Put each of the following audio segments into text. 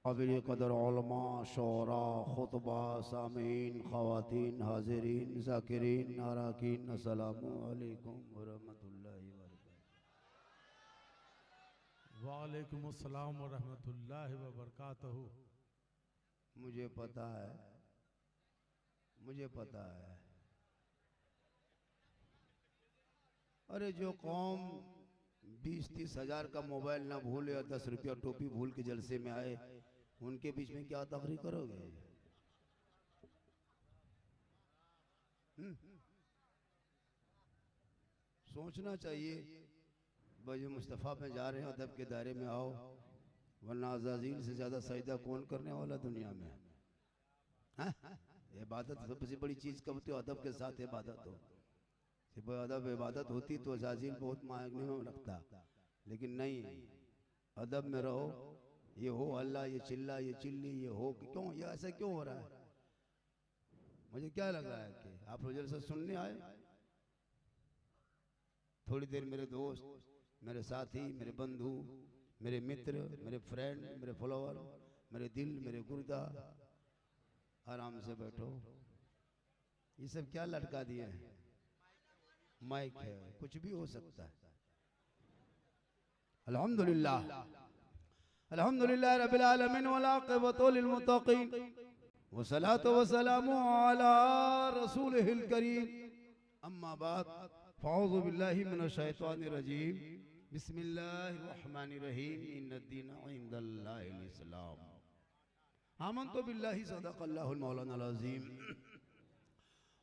काबिल कदर उलमा शोरा खुतबा सामीन ख़वातीन हाज़रीन ज़ाकिरीन नाराकीन अस्सलामु अलैकुम वरहमतुल्लाहि वबरकातुहू। वालेकुम अस्सलाम व रहमतुल्लाहि व बरकातहू। मुझे पता है, मुझे पता है। अरे जो कौम 20-30 हज़ार का मोबाइल ना भूले और 10 रुपया टोपी भूल के जलसे में आए, उनके बीच में क्या तकरीर करोगे? सोचना चाहिए। भाई मुस्तफ़ा में जा रहे हैं, अदब के दायरे में आओ, वरना अज़ाज़ील से ज़्यादा सजदा कौन करने वाला दुनिया में? इबादत सबसे बड़ी चीज़ कब तो अदब के साथ इबादत हो। सिर्फ अदब इबादत होती तो अज़ाज़ील बहुत मांगने में लगता, लेकिन नहीं, अदब में रहो। ये हो अल्लाह, ये चिल्ला, ये चिल्ली, ये हो क्यों, ये ऐसा क्यों हो रहा है? मुझे क्या लग रहा है कि आप रोज़ से सुनने आए? थोड़ी देर मेरे दोस्त, मेरे साथी, मेरे बंधु, मेरे मित्र, मेरे फ्रेंड, मेरे फॉलोअर, मेरे दिल, मेरे गुर्दा, आराम से बैठो। ये सब क्या लटका दिए हैं? माइक है, कुछ भी हो सकता है। अल्हम्दुलिल्लाह, अल्हम्दुलिल्लाह रब्बिल आलमीन वल आक़िबतु लिल मुत्तक़ीन वस्सलातु वस्सलामु अला रसूलिहिल करीम। अम्मा बाद, फ़अऊज़ु बिल्लाहि मिनश शैतानिर रजीम। बिस्मिल्लाहिर रहमानिर रहीम। इन्नद-दीन इंदल्लाहिल इस्लाम। आमन्तु बिल्लाहि सदक़ल्लाहुल मौलानाल अज़ीम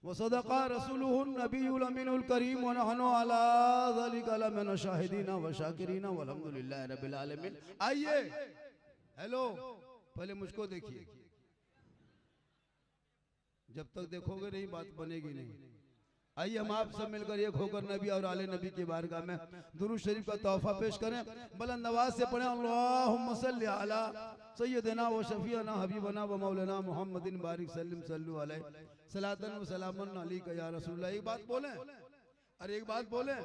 व सदक़ा रसूलुहुन नबियुल अमीनुल करीम व नहनु अला ज़ालिका लमिन शाहिदीन व शाकिरीन वल्हम्दुलिल्लाहि रब्बिल आलमीन। आइए, हेलो, पहले मुझको देखिए। जब तक देखोगे नहीं बात बनेगी नहीं। आइए हम आप सब मिलकर एक होकर नबी और आले नबी की बारगाह में दुरूद शरीफ का तोहफा पेश करें। बुलंद आवाज से पढ़ें, अल्लाहुम्मा सल्ली अला सय्यदना व शफीअना हबीबना व मौलाना मुहम्मदिन बारिक सल्लिम सल्लु अलैहि सलातन व सलामन अलैका या रसूलल्लाह। एक बात बोलें, अरे एक बात बोलें,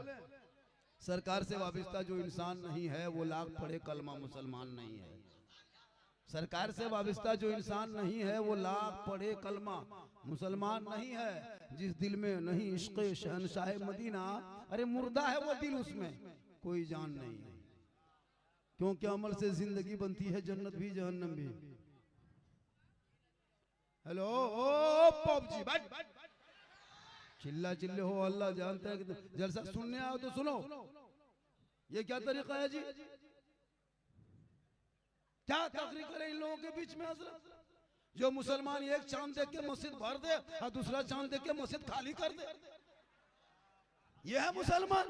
सरकार से वाबिस्ता जो इंसान नहीं है वो लाख पढ़े कलमा मुसलमान नहीं है। सरकार से वाबिस्ता जो इंसान नहीं है वो लाख पढ़े कलमा मुसलमान नहीं है। जिस दिल में नहीं इश्क़ शहंशाह मदीना, अरे मुर्दा है वो दिल, उसमें कोई जान नहीं है। क्योंकि अमल से जिंदगी बनती है, जन्नत भी जहन्नम भी। हेलो ओ पबजी, चिल्ला चिल्ले हो, अल्लाह जानता है कि जलसा सुनने आओ तो सुनो। ये क्या तरीका है जी? क्या तकरीर करें इन लोगों के बीच में? हजरत, जो मुसलमान एक चांद देख के मस्जिद भर दे और दूसरा चांद देख के मस्जिद खाली कर दे, ये है मुसलमान।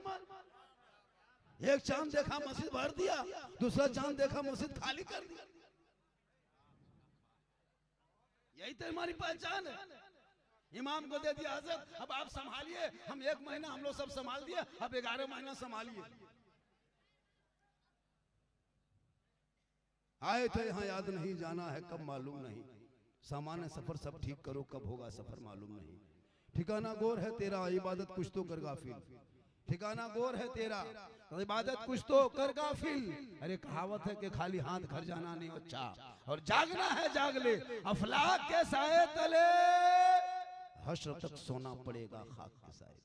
एक चांद देखा मस्जिद भर दिया, दूसरा चांद देखा मस्जिद खाली कर दिया। यही तो हमारी पहचान है। इमाम को दे दिया हजरत, अब आप संभालिए, हम 1 महीना हम लोग सब संभाल दिए, अब 11 महीना संभालिए। आए थे यहाँ याद नहीं, जाना है कब मालूम नहीं। सामान्य सफर सब ठीक करो, कब होगा सफर मालूम नहीं। ठिकाना गोर है तेरा, इबादत कुछ तो कर गाफिल। ठिकाना गोर है तेरा, इबादत कुछ तो कर गाफिल। अरे कहावत है कि खाली हाथ घर जाना नहीं अच्छा, और जागना है जाग ले, अफलाक के साए तले हश्र तक सोना पड़ेगा खाक के साए।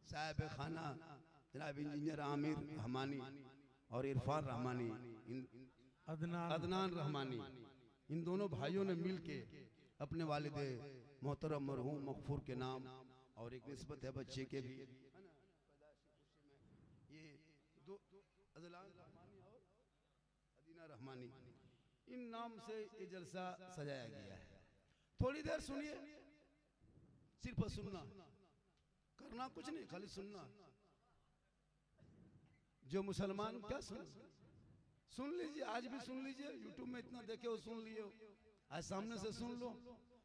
साहिब खाना जनाब इंजीनियर आमिर रहमानी और इरफान रहमानी, अदनान रहमानी, इन दोनों भाइयों ने मिलके अपने वालिदे मोहतरम मरहूम मगफूर के नाम और एक निस्बत है बच्चे के भी, ये दो अदनान रहमानी और अदीना रहमानी, इन नाम से ये जलसा सजाया गया है। थोड़ी देर सुनिए, सिर्फ सुनना, करना कुछ नहीं, खाली सुनना। जो मुसलमान क्या सुन लीजिए, आज भी सुन लीजिए, यूट्यूब में इतना देखे हो, सुन लिए हो, आज सामने से सुन लो।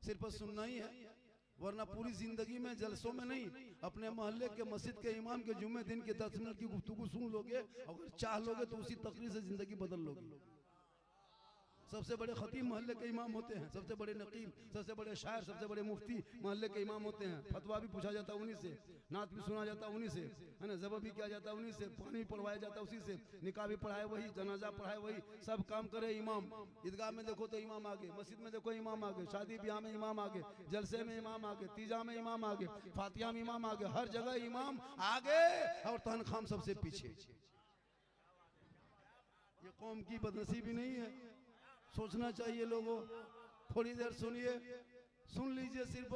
सिर्फ सुनना ही है, वरना पूरी जिंदगी में जलसों में नहीं, अपने मोहल्ले के मस्जिद के इमाम के जुम्मे दिन के 10 मिनट की गुफ्तगू सुन लोगे, अगर चाह लोगे तो उसी तकरीर से जिंदगी बदल लोगे। सबसे बड़े खतीब मोहल्ले के इमाम होते हैं, सबसे बड़े नकीब, सबसे बड़े शायर, सबसे बड़े मुफ्ती मोहल्ले के इमाम होते हैं। फतवा भी पूछा जाता है उन्हीं से, नात भी सुना जाता है उन्हीं से, है ना, ज़ब भी किया जाता है उन्हीं से, पानी भी पढ़वाया जाता है उसी से, निकाह भी पढ़ाए वही, जनाजा पढ़ाए वही, सब काम करे इमाम। ईदगाह में देखो तो इमाम आगे, मस्जिद में देखो इमाम आगे, शादी ब्याह में इमाम आगे, जलसे में इमाम आगे, तीजा में इमाम आगे, फातिहा में इमाम आगे, हर जगह इमाम आगे और तनखाम सबसे पीछे। ये कौम की बदनसीबी नहीं है? सोचना चाहिए लोगों। थोड़ी देर सुनिए, सुन लीजिए सिर्फ,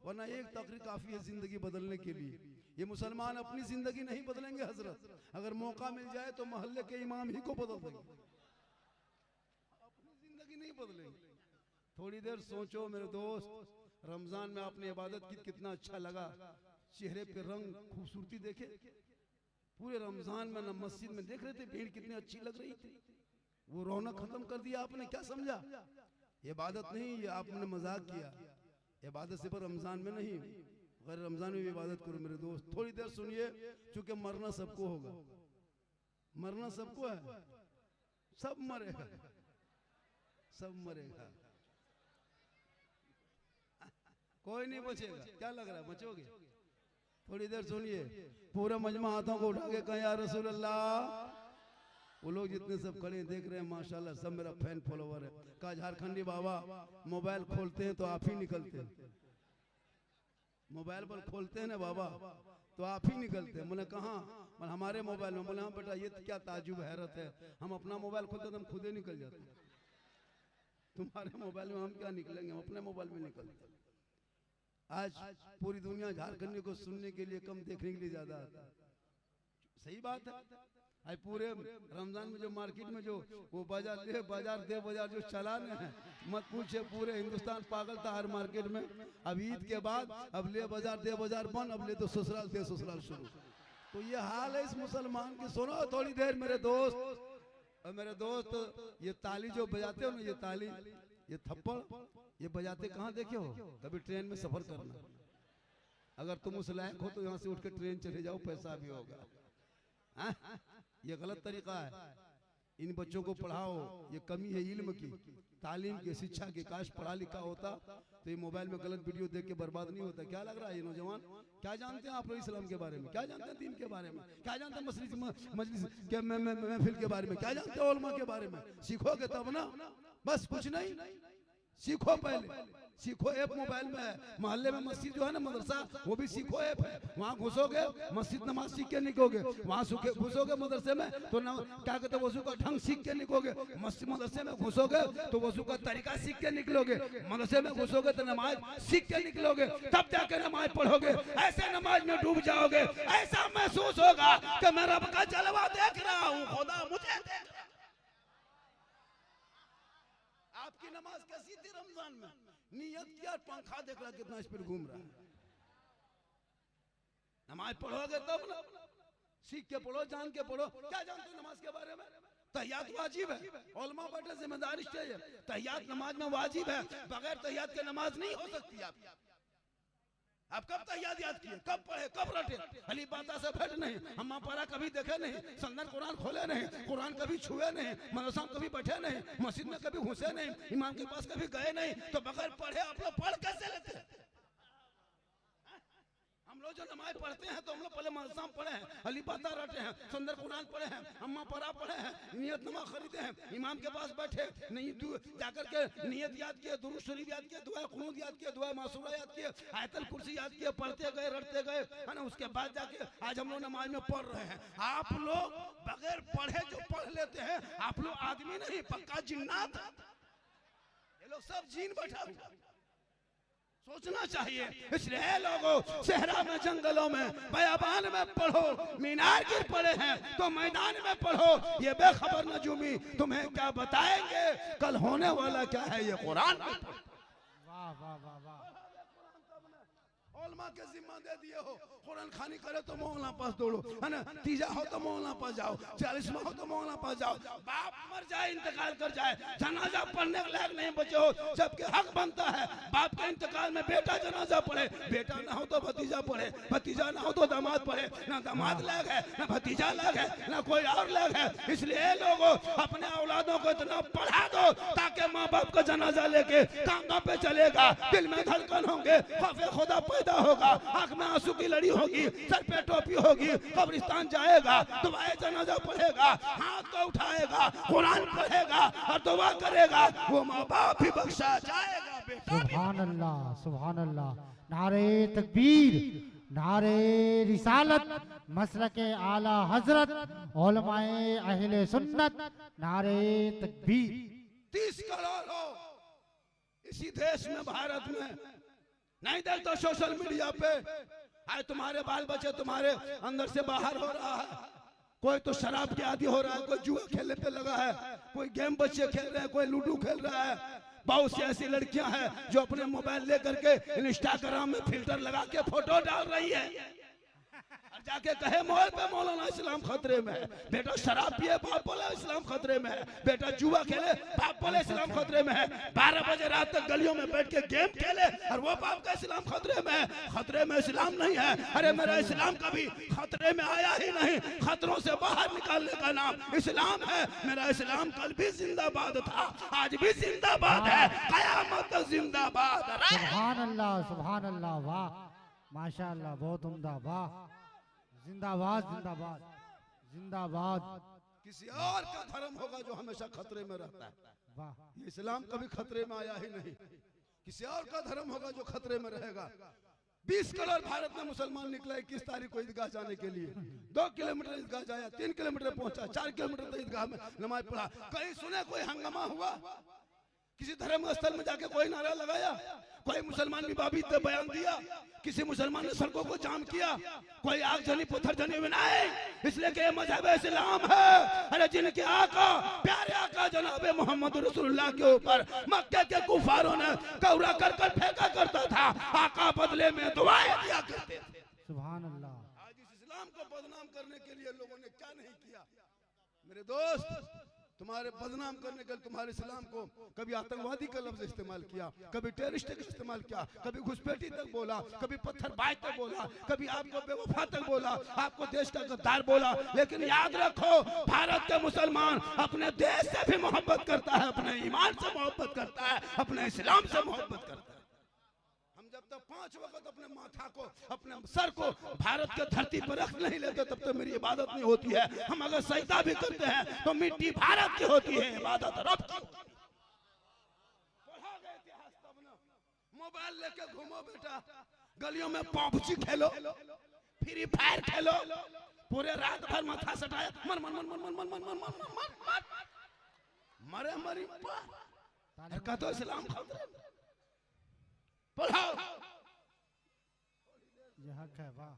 वरना एक तकरीर काफी है जिंदगी बदलने के लिए। ये मुसलमान अपनी जिंदगी नहीं बदलेंगे हजरत, अगर मौका मिल जाए तो मोहल्ले के इमाम ही को बदल देंगे, अपनी जिंदगी नहीं बदलेंगे। थोड़ी देर सोचो मेरे दोस्त, रमजान में आपने इबादत की, कितना अच्छा लगा, चेहरे पे रंग खूबसूरती देखे। पूरे रमजान में ना मस्जिद में देख रहे थे भीड़ कितनी अच्छी लग रही थी, वो रौनक खत्म कर दिया आपने। क्या समझा? इबादत नहीं, ये आपने मजाक किया। इबादत सिर्फ रमजान में नहीं, गैर रमजान में भी इबादत करो मेरे दोस्त। थोड़ी देर सुनिए, क्योंकि मरना सबको होगा, मरना सबको है, सब मरेगा, सब मरेगा, कोई नहीं बचेगा। क्या लग रहा है बचोगे? थोड़ी देर सुनिए, पूरा मजमा हाथों को उठा के कहा या रसूल अल्लाह। वो लोग जितने सब खड़े देख रहे हैं माशाल्लाह, सब मेरा फैन फॉलोवर है। कहा झारखंडी बाबा मोबाइल खोलते हैं तो आप ही निकलते हैं, मोबाइल पर खोलते हैं ना बाबा तो आप ही निकलते हैं। मैंने कहा हमारे मोबाइल में, बोले हाँ बेटा ये क्या ताजुब हैरत है, हम अपना मोबाइल खोलते तो हम खुद ही निकल जाते हैं, तुम्हारे मोबाइल में हम क्या निकलेंगे, हम अपने मोबाइल में निकलते हैं। आज पूरी दुनिया झारखंडी को सुनने के लिए कम, देखने के लिए ज्यादा आता है। सही बात है। आज पूरे रमजान में जो मार्केट में जो वो बाजार दे बाजार जो चलाने हैं, मत पूछे, पूरे हिंदुस्तान पागल था हर मार्केट में। अब ईद के बाद अब ले बाजार दे बाजार बंद, अब ले तो ससुराल दे ससुराल शुरू। तो ये हाल है इस मुसलमान की। सुनो थोड़ी देर मेरे दोस्त, और मेरे दोस्त ये ताली जो बजाते हो ना, ये ताली, ये थप्पड़, ये बजाते कहाँ देखे हो? कभी ट्रेन में सफर करना, अगर तुम उस लायक हो तो यहाँ से उठ के ट्रेन चले जाओ, पैसा भी होगा। ये गलत तरीका है। इन बच्चों को पढ़ाओ, ये कमी है इल्म की, तालीम की, शिक्षा की। काश पढ़ा लिखा होता तो ये मोबाइल में गलत वीडियो देख के बर्बाद नहीं होता। क्या लग रहा है ये नौजवान? क्या जानते हैं आप लोग इस्लाम के बारे में? क्या जानते हैं दीन के बारे में? क्या जानते हैं मजलिस के महफिल के बारे में? क्या जानते हैं उलमा के बारे में? सीखोगे तब ना, बस कुछ नहीं, सीखो पहले, सीखो। ऐप मोबाइल में है, मोहल्ले में मस्जिद जो है ना, मदरसा, वो भी सीखो ऐप है। वहाँ घुसोगे मस्जिद नमाज सीख के निकलोगे, वहाँ घुसोगे मदरसे में तो क्या कहते हैं वजू का ढंग सीख के निकलोगे, मस्जिद मदरसे में घुसोगे तो वजू का तरीका सीख के निकलोगे, मदरसे में घुसोगे तो नमाज सीख के निकलोगे, तब जाके नमाज पढ़ोगे। ऐसे नमाज में डूब जाओगे, ऐसा महसूस होगा कि मैं रब का जलवा देख रहा हूँ, खुदा मुझे देख। आपकी नमाज कैसी थी रमजान में? नियत किया, पंखा देख रहा कितना स्पीड घूम रहा है। नमाज पढ़ोगे तब ना, सीख के पढ़ो, जान के पढ़ो। क्या जानते हो नमाज के बारे में? तहियात वाजिब है, उलमा बैठे जिम्मेदारी चाहिए। तहियात नमाज में वाजिब है, बगैर तहियात के नमाज नहीं हो सकती। आप कब तहियात याद किए, कब पढ़े, कब रटे? अली बाता से बैठ नहीं, अम्मा पारा कभी देखे नहीं, संदन कुरान खोले नहीं, कुरान कभी छुए नहीं, मदरसा में कभी बैठे नहीं, मस्जिद में कभी घुसे नहीं, इमाम के पास कभी गए नहीं, तो बगैर पढ़े आप लोग पढ़ कैसे लेते हैं? हम लोग जो नमाज पढ़ते हैं तो हम लोग पहले मदरसा में पढ़े हैं, अली बाता रटे हैं, सुंदर कुरान पढ़े हैं, अम्मा परा पढ़े हैं, नियत नमा खरीदे हैं, इमाम के पास बैठे नहीं जाकर के नियत याद किए, दुरूद शरीफ याद किए, दुआ कुनूत याद किए, दुआ मासूरा याद किए, आयतल कुर्सी याद किए, पढ़ते गए, रटते गए, है ना। उसके बाद जाके आज हम लोग नमाज में पढ़ रहे हैं। आप लोग बगैर पढ़े जो पढ़ लेते हैं, आप लोग आदमी नहीं, पक्का जिन्नात। ये लोग सब जीन बैठा हुआ। सोचना चाहिए। इसलिए लोगों सहरा में, जंगलों में, बयाबान में पढ़ो, मीनार गिर पड़े हैं तो मैदान में पढ़ो। ये बेखबर नजूमी तुम्हें क्या बताएंगे, कल होने वाला क्या है ये कुरान में पढ़ो। वाह वाह वाह वाह। उलमा के जिम्मा दे दिए हो, कुरान खानी करे तो मौलाना पास दौड़ो, है ना, तीजा हो तो मौलाना पास जाओ, 40वां हो तो मौलाना पास जाओ। बाप मर जाए, इंतकाल कर जाए, जनाजा पढ़ने के लायक नहीं बचे हो, सबके हक बनता है बाप के इंतकाल में बेटा जनाजा पढ़े, बेटा ना हो तो भतीजा पढ़े, भतीजा ना हो तो दामाद पढ़े, ना दामाद लायक है ना भतीजा लायक है ना कोई और लायक है। इसलिए लोगों अपने औलादों को इतना पढ़ा दो ताकि माँ बाप का जनाजा लेके कांधा पे चलेगा, दिल में धड़कन होंगे, खौफे खुदा पैदा होगा, आंख में आंसू की लड़ी होगी, सर पे टोपी होगी, कब्रिस्तान जाएगा, दुआए जनाजा पढ़ेगा, हाथ को उठाएगा, कुरान पढ़ेगा और दुआ करेगा, वो माँ बाप भी बख्शा जाएगा। बेटा सुभान अल्लाह, सुभान अल्लाह। नारे तकबीर, नारे रिसालत, मसलके आला हजरत, उलमाए अहले सुन्नत, नारे तकबीर। 30 करोड़ हो इसी देश में, भारत में, नहीं देख तो सोशल मीडिया पे आए तुम्हारे बाल बच्चे तुम्हारे अंदर से बाहर हो रहा है, कोई तो शराब के आदी हो रहा है, कोई जुआ खेलने पे लगा है, कोई गेम बच्चे खेल रहे हैं, कोई लूडो खेल रहा है। बहुत सी ऐसी लड़कियां हैं जो अपने मोबाइल लेकर के इंस्टाग्राम में फिल्टर लगा के फोटो डाल रही है और जाके कहे मोबाइल पे मौलाना इस्लाम खतरे में है, बेटा शराब पिए बाप बोले इस्लाम खतरे में है, बेटा जुआ खेले बाप बोले इस्लाम खतरे में है, 12 बजे रात तक गलियों में बैठ के गेम खेले और वो बाप का इस्लाम खतरे में है। खतरे में इस्लाम नहीं है, अरे मेरा इस्लाम कभी खतरे में आया ही नहीं, खतरों से बाहर निकालने का नाम इस्लाम है। मेरा इस्लाम कल भी जिंदाबाद था, आज भी जिंदाबाद है, कयामत तक जिंदाबाद। सुभान अल्लाह, सुभान अल्लाह, वाह माशाअल्लाह, बहुत उम्दा, वाह, जिंदाबाद जिंदाबाद जिंदाबाद। किसी और का धर्म होगा जो हमेशा खतरे में रहता है, वाह, ये इस्लाम कभी खतरे में आया ही नहीं। किसी और का धर्म होगा जो खतरे में रहेगा। 20 करोड़ भारत में मुसलमान निकला 21 तारीख को ईदगाह जाने के लिए, 2 किलोमीटर ईदगाह जाया, 3 किलोमीटर पहुंचा, 4 किलोमीटर तक ईदगाह में नमाज पढ़ा। कहीं सुने कोई हंगामा हुआ, किसी धर्म स्थल में जाके कोई नारा लगाया, कोई मुसलमान भी बाबी ने बयान दिया, किसी मुसलमान ने सड़कों को जाम किया, कोई आग जनी पत्थर जनी में नहीं, इसलिए कि मजहब इस्लाम है। अरे जिनके आका प्यारे आका जनाबे मोहम्मद रसूलुल्लाह के ऊपर मक्के के कुफारों ने कौरा कर कर फेंका करता था, आका बदले में दुआएं दिया करते थे। सुभान अल्लाह। आज इस इस्लाम को बदनाम करने के लिए लोगों ने क्या नहीं किया। मेरे दोस्त, तुम्हारे बदनाम करने के लिए तुम्हारे इस्लाम को कभी आतंकवादी का लफ्ज इस्तेमाल किया, कभी टेररिस्ट का इस्तेमाल किया, कभी घुसपैठी तक बोला, कभी पत्थरबाज तक बोला, कभी आपको बेवफा तक बोला, आपको देश का गद्दार बोला। लेकिन याद रखो, भारत के मुसलमान अपने देश से भी मोहब्बत करता है, अपने ईमान से मोहब्बत करता है, अपने इस्लाम से मोहब्बत करता है। हम जब तक 5 वक्त अपने माथा को, अपने सर को भारत के धरती पर रख नहीं लेते तब तक मेरी इबादत नहीं होती है। हम अगर सजदा भी करते हैं तो मिट्टी भारत की होती है, इबादत रब की। पढ़ा गया इतिहास तब ना। मोबाइल लेके घूमो बेटा, गलियों में पबजी खेलो, फ्री फायर खेलो, पूरे रात भर माथा सटाया, मर मर मर मर मर मर मर मर मर मर मर मरे मरी का तो इस्लाम खतरे में। पढ़ाओ, ये हक है, वाह।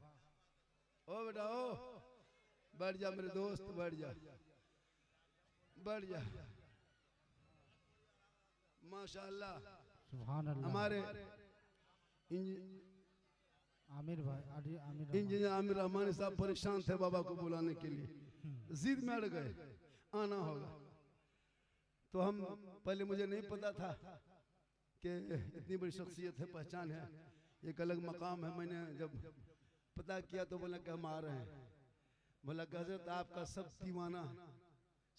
ओ बेटा ओ, बैठ जा मेरे दोस्त, बैठ जा, बैठ जा। माशाअल्लाह, सुभान अल्लाह। हमारे आमिर भाई, आमिर इंजीनियर आमिर रहमान साहब परेशान थे बाबा को बुलाने के लिए, जिद में अड़ गए, आना होगा। तो हम पहले मुझे नहीं पता था कि इतनी बड़ी शख्सियत है, पहचान है, एक अलग मकाम है। मैंने जब पता किया तो बोला कि हम आ रहे हैं। बोला कि हजरत आपका सब दीवाना,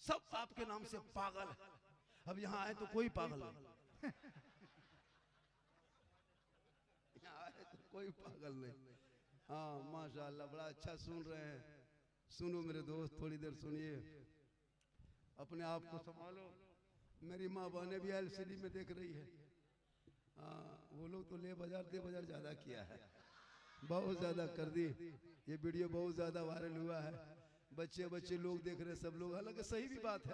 सब आपके नाम से पागल है, अब यहाँ आए तो कोई पागल नहीं, यहाँ आए तो कोई पागल नहीं। हाँ माशाअल्लाह, बड़ा अच्छा सुन रहे हैं। सुनो मेरे दोस्त, थोड़ी देर सुनिए, अपने आप को संभालो। मेरी माँ बहने भी LCD में देख रही है। वो लोग तो ले बाजार दे बाजार ज्यादा किया है, बहुत ज्यादा कर दी। ये वीडियो बहुत ज्यादा वायरल हुआ है, बच्चे बच्चे लोग देख रहे, सब लोग। हालांकि सही भी बात है,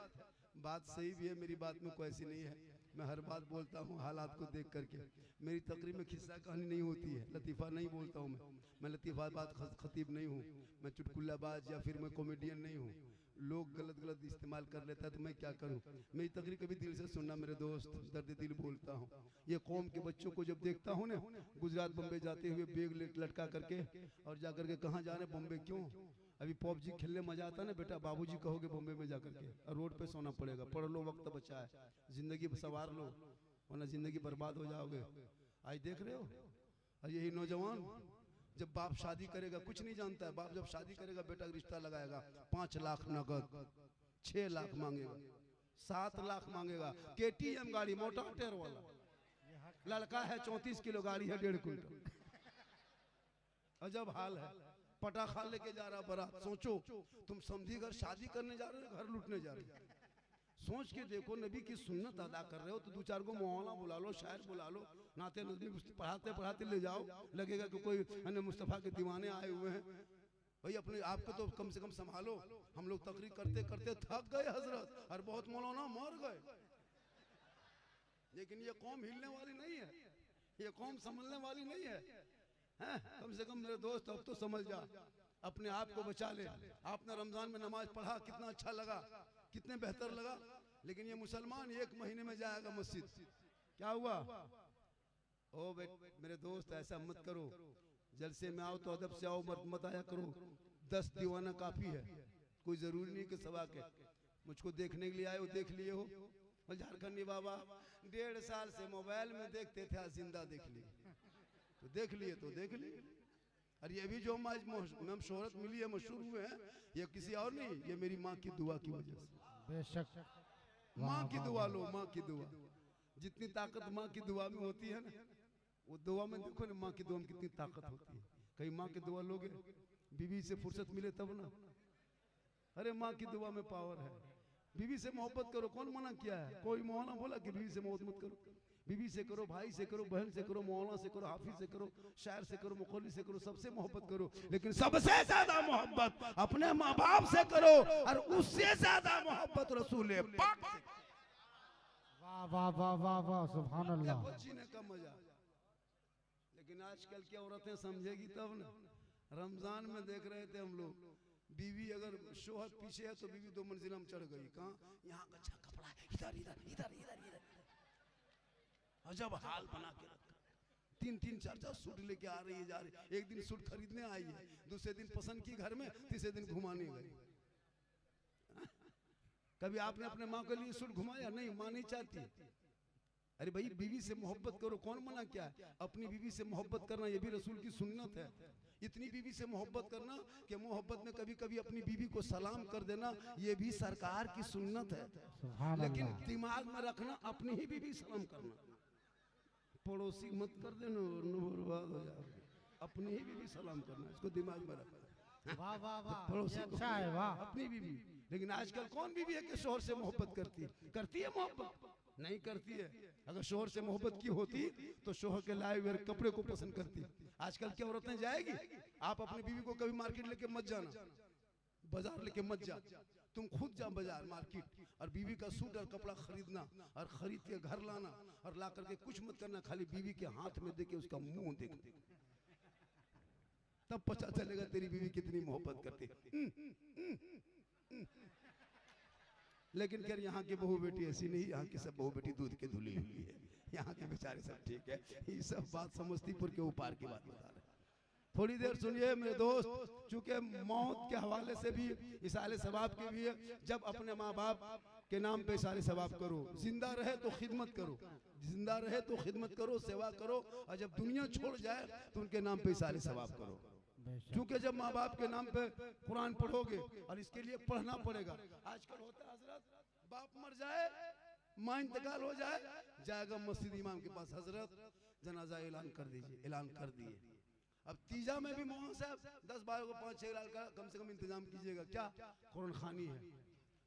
बात सही भी है, मेरी बात में कोई ऐसी नहीं है। मैं हर बात बोलता हूँ हालात को देख करके। मेरी तकरीर में खिस्सा कहानी नहीं होती है, लतीफ़ा नहीं बोलता हूँ मैं लतीफ़ाबाज खतीब नहीं हूँ, मैं चुटकुल्लाबाज या फिर मैं कॉमेडियन नहीं हूँ। लोग गलत गलत इस्तेमाल कर लेता है तो मैं क्या करूं। मेरी तकरीर कभी दिल से सुनना मेरे दोस्त, दर्द दिल बोलता हूं। ये कौम के बच्चों को जब देखता हूं ना, गुजरात बम्बे जाते हुए बेग लटका करके और जा करके कहाँ जा रहे बम्बे, क्यों अभी पबजी खेलने मजा आता है ना बेटा, बाबूजी कहोगे बम्बे में जा करके और रोड पे सोना पड़ेगा। पढ़ लो, वक्त बचा है, जिंदगी संवार लो वरना जिंदगी बर्बाद हो जाओगे। आज देख रहे हो और यही नौजवान जब बाप शादी करेगा, कुछ नहीं जानता है, बाप जब शादी करेगा बेटा रिश्ता लगाएगा, 5 लाख नगद, 6 लाख मांगेगा, 7 लाख मांगेगा, KTM गाड़ी मोटा टेर वाला, लड़का है 34 किलो, गाड़ी है 1.5 क्विंटल। अजब हाल है, पटाखा लेके जा रहा बारात। सोचो तुम समझी घर शादी करने जा रहे हो, घर लूटने जा रहे हो। सोच के देखो, नबी की सुन्नत अदा कर रहे हो तो 2-4 को मौलाना बुला लो, शायर बुला लो, नाते नजमी पढ़ाते पढ़ाते ले जाओ, लगेगा कि कोई अन्य मुस्तफ़ा के दीवाने आए हुए हैं। भाई अपने आप को तो कम से कम संभालो। हम लोग तकरीर करते करते थक गए हजरत, और बहुत मौलाना मर गए। लेकिन ये कौम हिलने वाली नहीं है, ये कौम संभलने वाली नहीं है, हैं? कम से कम मेरे दोस्त अब तो समझ जा, अपने आप को बचा ले। आपने रमजान में नमाज पढ़ा, कितना अच्छा लगा, कितने बेहतर लगा। लेकिन ये मुसलमान 1 महीने में जाएगा मस्जिद, क्या हुआ? ओ मेरे दोस्त ऐसा मत करो, जलसे में आओ तो अदब से आओ, मत आया करो। 10 दीवाना काफी है, कोई जरूरी नहीं कि सवा के। मुझको देखने के लिए आए हो, देख लिए हो। झारखंडी बाबा 1.5 साल से मोबाइल में देखते थे, आज जिंदा देख लिए तो देख लिए तो देख लिए। और ये भी जो हम आज हम शोहरत मिली है, मशहूर हुए हैं, ये किसी और नहीं, ये मेरी माँ की दुआ की वजह से। बेशक माँ की दुआ लो, माँ की दुआ, जितनी ताकत माँ की दुआ में होती है ना, वो दुआ में देखो ना, माँ की दुआ में कितनी ताकत होती है। कहीं माँ की दुआ लोगे, बीवी से फुर्सत मिले तब ना। अरे माँ की दुआ में पावर है। बीवी से मोहब्बत करो, कौन मना किया है? कोई मौलाना बोला कि बीवी से मोहब्बत मत करो? बीवी से करो, भाई से करो, बहन से करो, मौलाना से करो, हाफिज से करो, शायर से करो, मुखल्ली से करो, सबसे मोहब्बत करो। लेकिन सबसे ज्यादा मोहब्बत अपने माँ बाप से करो, और उससे ज्यादा मोहब्बत रसूल पाक से। वाह वाह वाह वाह वाह, सुभान अल्लाह। जीने का मजा। लेकिन आजकल की औरतें समझेगी तब ना। रमजान में देख रहे थे हम लोग, बीवी अगर शोहर पीछे है तो बीवी 2 मंजिला में चढ़ गई, कहाँ? यहाँ का अच्छा कपड़ा है, इधर इधर इधर इधर इधर। अजब हाल बना के रखा। 3-3 4-4 सूट लेके आ रही है, जा रही। एक दिन सूट खरीदने आई है, दूसरे दिन पसंद की घर में, तीसरे दिन घुमाने गई। कभी आपने अपने माँ के लिए सूट घुमाया? नहीं, माँ नहीं चाहती। अरे भाई बीवी से मोहब्बत करो, कौन मना क्या है? अपनी बीवी से मोहब्बत करना ये भी रसूल की सुन्नत है। इतनी बीवी से मोहब्बत करना कि मोहब्बत में कभी कभी अपनी बीवी को सलाम कर देना, ये भी सरकार की सुन्नत है। लेकिन दिमाग में रखना, अपनी ही बीवी सलाम करना, पड़ोसी मत कर देना, बर्बाद हो जाओगे। अपनी ही बीवी सलाम करना, इसको दिमाग में रखना। वाह वाह वाह, पड़ोसी अच्छा है, वाह। अपनी बीवी। लेकिन आजकल कौन बीवी है कि शोहर से मोहब्बत करती है? करती है मोहब्बत? नहीं करती है। अगर शोहर से मोहब्बत की होती तो शोहर के लाए हुए कपड़े को पसंद करती। आजकल की औरतें जाएगी। आप अपनी बीवी को कभी मार्केट लेके मत जाना, बाजार लेके मत जा, तुम खुद जा बाजार मार्केट, और बीवी का सूट और कपड़ा खरीदना, और खरीद के घर लाना, और ला करके कुछ मत करना, खाली बीवी के हाथ में देके उसका मुंह देखना, तब पता चलेगा तेरी बीवी कितनी मोहब्बत करती। लेकिन खैर यहाँ की बहू बेटी ऐसी नहीं, यहाँ की सब बहू बेटी दूध के धुली हुई है। यहाँ के बेचारे सब ठीक है। ये सब बात समस्तीपुर के ऊपर की बात बता रहे। थोड़ी देर सुनिए मेरे दोस्त, चूंकि मौत के हवाले से भी इसाले सवाब के भी है। जब अपने माँ बाप के नाम पे इसाले सवाब करो, जिंदा रहे तो खिदमत करो, जिंदा रहे तो खिदमत करो, सेवा करो, और जब दुनिया छोड़ जाए तो उनके नाम पे इसाले सवाब करो। क्योंकि जब माँ बाप के नाम पे कुरान पढ़ोगे, और इसके लिए पढ़ना पड़ेगा। आजकल होता है हजरत, बाप मर जाए, माँ इंतकाल हो जाए, जाएगा मस्जिद इमाम के पास, हजरत जनाजा ऐलान कर दीजिए। ऐलान कर दिए। अब तीजा में भी मौलाना साहब 10-12 को 5-6 लाख का कम से कम इंतजाम कीजिएगा। क्या कुरान खानी है?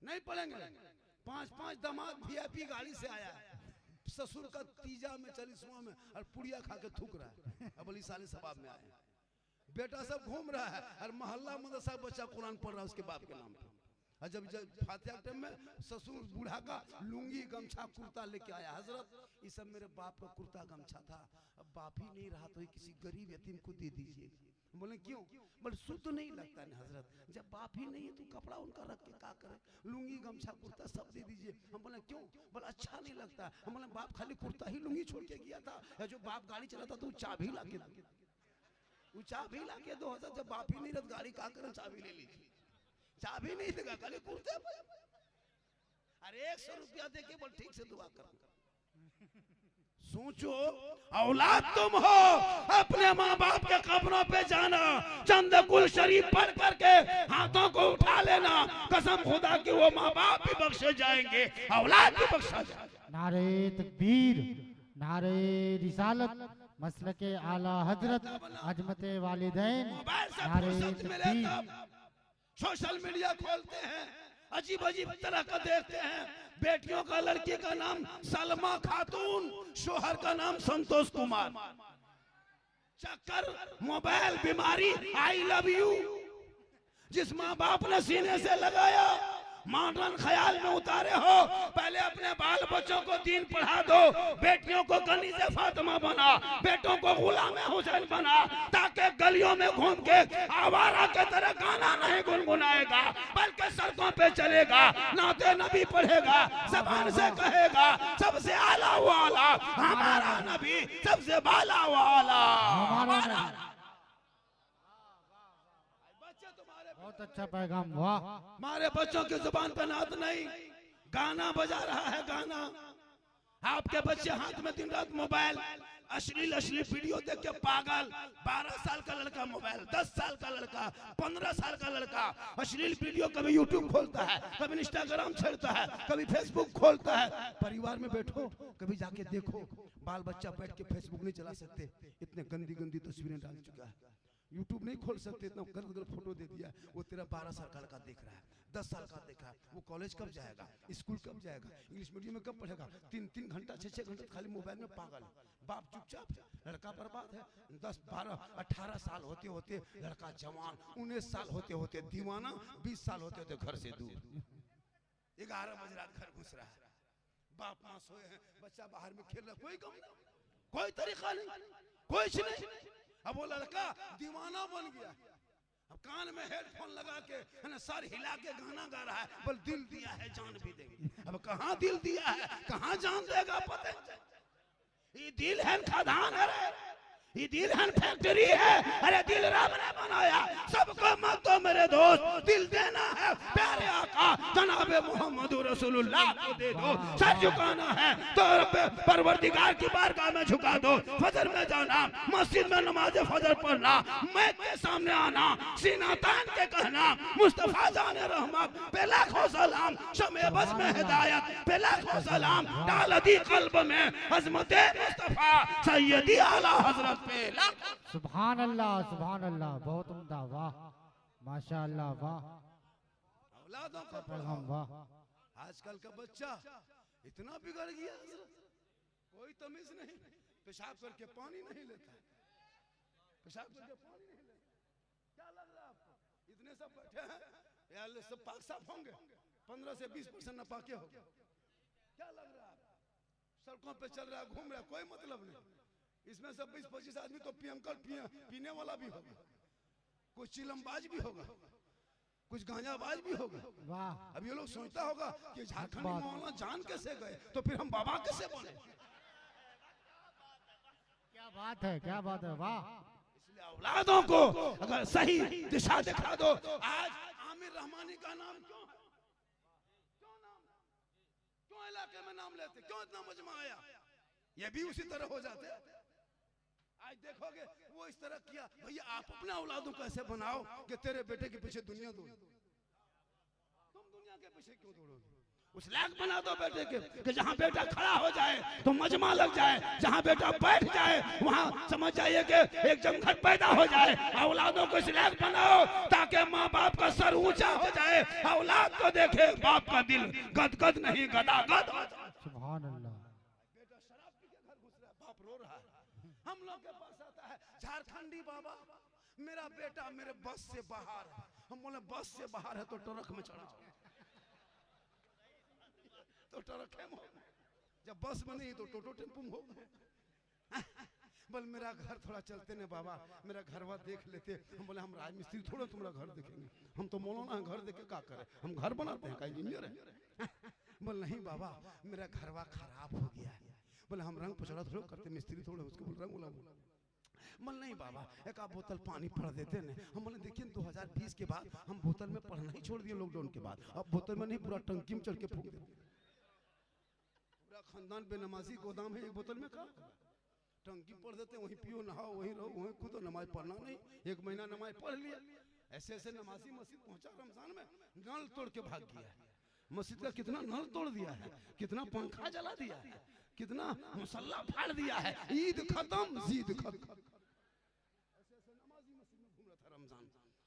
नहीं पढ़ेंगे। 5-5 दामाद VIP गाड़ी से आया है, ससुर का तीजा में 40वां में, और पुड़िया खा के थूक रहा है। अब अली साले सबाब में आए, बेटा सब घूम रहा है, और मोहल्ला मदरसा बच्चा कुरान पढ़ रहा है उसके बाप के नाम पे। और जब फातिहा टाइम में ससुर बूढ़ा का लुंगी गमछा कुर्ता लेके आया, हजरत ये सब मेरे बाप का कुर्ता गमछा था, अब बाप ही नहीं रहा तो किसी गरीब यतीम को दे दीजिए। बोले क्यों? बोले शुद्ध नहीं लगता है हजरत, जब बाप ही नहीं है तो कपड़ा उनका रख के क्या करे, लुंगी गमछा कुर्ता सब दे दीजिए। हम बोले क्यों? बोले अच्छा नहीं लगता। हम बोले बाप खाली कुर्ता ही लुंगी छोड़ के गया था, या जो बाप गाड़ी चलाता तो चाबी ला के वो चाबी ला के दो हजरत, जब बाप ही नहीं रहता गाड़ी क्या करे, चाबी ले लीजिए। चाबी नहीं देगा खाली कुर्ते पे। अरे 100 रुपया दे के बोल ठीक से दुआ करूंगा। सोचो औलाद तुम हो, अपने माँ बाप के कब्रों पे जाना, चंद कुल शरीफ पढ़ करके हाथों को उठा लेना, कसम खुदा की वो माँ बाप भी बख्शे जाएंगे, औलाद भी बख्शा जाएगा। नारे तकबीर, नारे रिसालत, मसलके आला हजरत, अजमते वालिदैन, मोबाइल से नारे फुर्सत मिले तकबीर। तब सोशल मीडिया खोलते हैं, अजीब अजीब तरह का देखते हैं। बेटियों का लड़की का नाम सलमा खातून, शोहर का नाम संतोष कुमार। चक्कर मोबाइल बीमारी आई लव यू, जिस माँ बाप ने सीने से लगाया मॉडर्न ख्याल में उतारे हो। पहले अपने बाल बच्चों को दीन पढ़ा दो, बेटियों को कनीज़े फातिमा बना, बेटों को गुलामे हुसैन बना, ताकि गलियों में घूम के आवारा के तरह गाना नहीं गुनगुनाएगा, बल्कि सड़कों पे चलेगा, नाते नबी पढ़ेगा, ज़बान से कहेगा सबसे आला वाला हमारा नबी, सबसे बाला वाला हमारा। बहुत अच्छा पैगाम, वाह। हमारे बच्चों की जुबान पे नात नहीं, गाना बजा रहा है गाना। आपके बच्चे हाथ में दिन रात मोबाइल, अश्लील अश्लील वीडियो देख के पागल। 12 साल का लड़का मोबाइल, 10 साल का लड़का, 15 साल का लड़का अश्लील वीडियो, कभी यूट्यूब खोलता है, कभी इंस्टाग्राम छेड़ता है, कभी फेसबुक खोलता है। परिवार में बैठो, कभी जाके देखो, बाल बच्चा बैठ के फेसबुक नहीं चला सकते, इतने गंदी गंदी तस्वीरें डाल चुका है। यूट्यूब नहीं खोल सकते, इतना गलत गलत फोटो दे दिया। वो तेरा 12 साल का लड़का देख रहा है, 10 साल का देखा है, वो कॉलेज कब जाएगा, स्कूल कब जाएगा, इंग्लिश मीडियम में कब पढ़ेगा, 3-3 घंटा 6-6 घंटा खाली मोबाइल में पागल है। बाप चुपचाप है, लड़का बर्बाद है। 10, 12, 18 साल होते होते लड़का जवान, 19 साल होते होते दीवाना, 20 साल होते होते घर से दूर। 11 बजे रात घर घुस रहा है, बाप माँ सोए हैं, बच्चा बाहर में खेल रहा है, कोई गम नहीं, कोई तरीका नहीं, कुछ नहीं। अब वो लड़का दीवाना बन गया, अब कान में हेडफोन लगा के है ना, सर हिला के गाना गा रहा है, बोल दिल दिया है जान भी देंगे। अब कहाँ दिल दिया है, कहाँ जान देगा पता नहीं। ये दिल है खदान है, ये दिल है फैक्ट्री है। अरे दिल रब ने बनाया, सबको मत दो मेरे दोस्त, दिल देना है प्यारे आका जनाबे मोहम्मद रसूलुल्लाह को दे दो। सर झुकाना है तो परवरदिगार की बारगाह में झुका दो। फजर में जाना, मस्जिद में नमाज फजर पढ़ना, मैक के सामने आना, सीना तान के कहना मुस्तफा जाने रहमत पे लाखों सलाम, शमे बस में हिदायत पे लाखों सलाम, डाल दी कल्ब में अजमते मुस्तफा सैयदी आला हजरत पे लाखों। सुभान अल्लाह, सुभान अल्लाह, बहुत उम्दा, वाह, माशाअल्लाह, वाह। औलादों को पैगाम, वाह। आजकल का बच्चा इतना बिगड़ गया, कोई तमीज नहीं, पेशाब करके पानी नहीं लेता, पेशाब करके पानी नहीं लेता। क्या लग रहा है आपको? इतने सब बैठे हैं यार, सब पाक साफ होंगे, 15 से 20% नापाके हो गए। क्या लग रहा है? सड़कों पे चल रहा है, घूम रहा है, कोई मतलब नहीं। इसमें से 20-25 आदमी तो पियंकल पीने वाला भी होगा, कुछ चिलमबाज भी होगा, कुछ गांजाबाज भी होगा। वाह। अब ये लोग सोचता होगा कि झारखंडी मौलाना जान कैसे गए, तो फिर हम बाबा कैसे बने। क्या बात है, क्या बात है, वाह। इसलिए औलादों को अगर सही दिशा दिखा दो। आज आमिर रहमानी का नाम क्यों है? क्यों इलाके में नाम लेते, क्यों इतना मजमा आया? ये भी उसी तरह हो जाते। आज देखोगे वो इस तरह किया। भैया आप अपने औलादों को ऐसे बनाओ कि तेरे बेटे के पीछे दुनिया दौड़े, तुम दुनिया के पीछे क्यों दौड़ोगे? उस लायक बना दो बेटे के कि जहाँ बेटा खड़ा हो जाए तो मजमा लग जाए, जहाँ बेटा बैठ जाए वहाँ समझ जाइए कि एक जमघट पैदा हो जाए। औलादों को इस लायक बनाओ ताकि माँ बाप का सर ऊंचा हो जाए, औलाद को देखे बाप का दिल गदगद नहीं गदागद हो जाए। सुभान अल्लाह। बेटा शराब पी के घर घुस रहा है, बाप रो रहा है। हम लोग के पास आता है झारखंडी बाबा, मेरा बेटा मेरे बस से बाहर है। हम बोले बस से बाहर है तो ट्रक में चढ़ाओ, तो ट्रक में, जब बस में नहीं तो टोटो टेम्पो में हो। बोल मेरा घर थोड़ा चलते ने बाबा, मेरा घरवा देख लेते। हम बोले हम राज मिस्त्री थोड़ा तुम्हारा घर देखेंगे, हम तो मौलाना है, घर देखे क्या करे, हम घर बनाते हैं, का इंजीनियर है। बोल नहीं बाबा मेरा घरवा खराब हो गया है। बोले हम रंग पचड़ा थोड़ा करते, मिस्त्री थोड़ा, उसको बोल रंग बोला। बोल नहीं बाबा एक आध बोतल पानी पड़ देते ने। हम बोले देखिए 2020 के बाद हम बोतल में पढ़ना ही छोड़ दिए, लॉकडाउन के बाद अब बोतल में नहीं, पूरा टंकी में चढ़ के फूंक देते। पूरा खानदान बेनमाजी गोदाम है, एक बोतल में का टंकी पढ़ देते, वहीं पियो नहाओ वहीं रहो वहीं खुद, नमाज पढ़ना नहीं। 1 महीना नमाज पढ़ लिया, ऐसे ऐसे नमाजी मस्जिद पहुंचा रमजान में नल तोड़ के भाग गया। मस्जिद का कितना नल तोड़ दिया है, कितना पंखा जला दिया है, कितना मुसल्ला फाड़ दिया है। ईद खत्म जीद खत्म। ऐसे ऐसे नमाजी मस्जिद में घूम रहा था रमजान,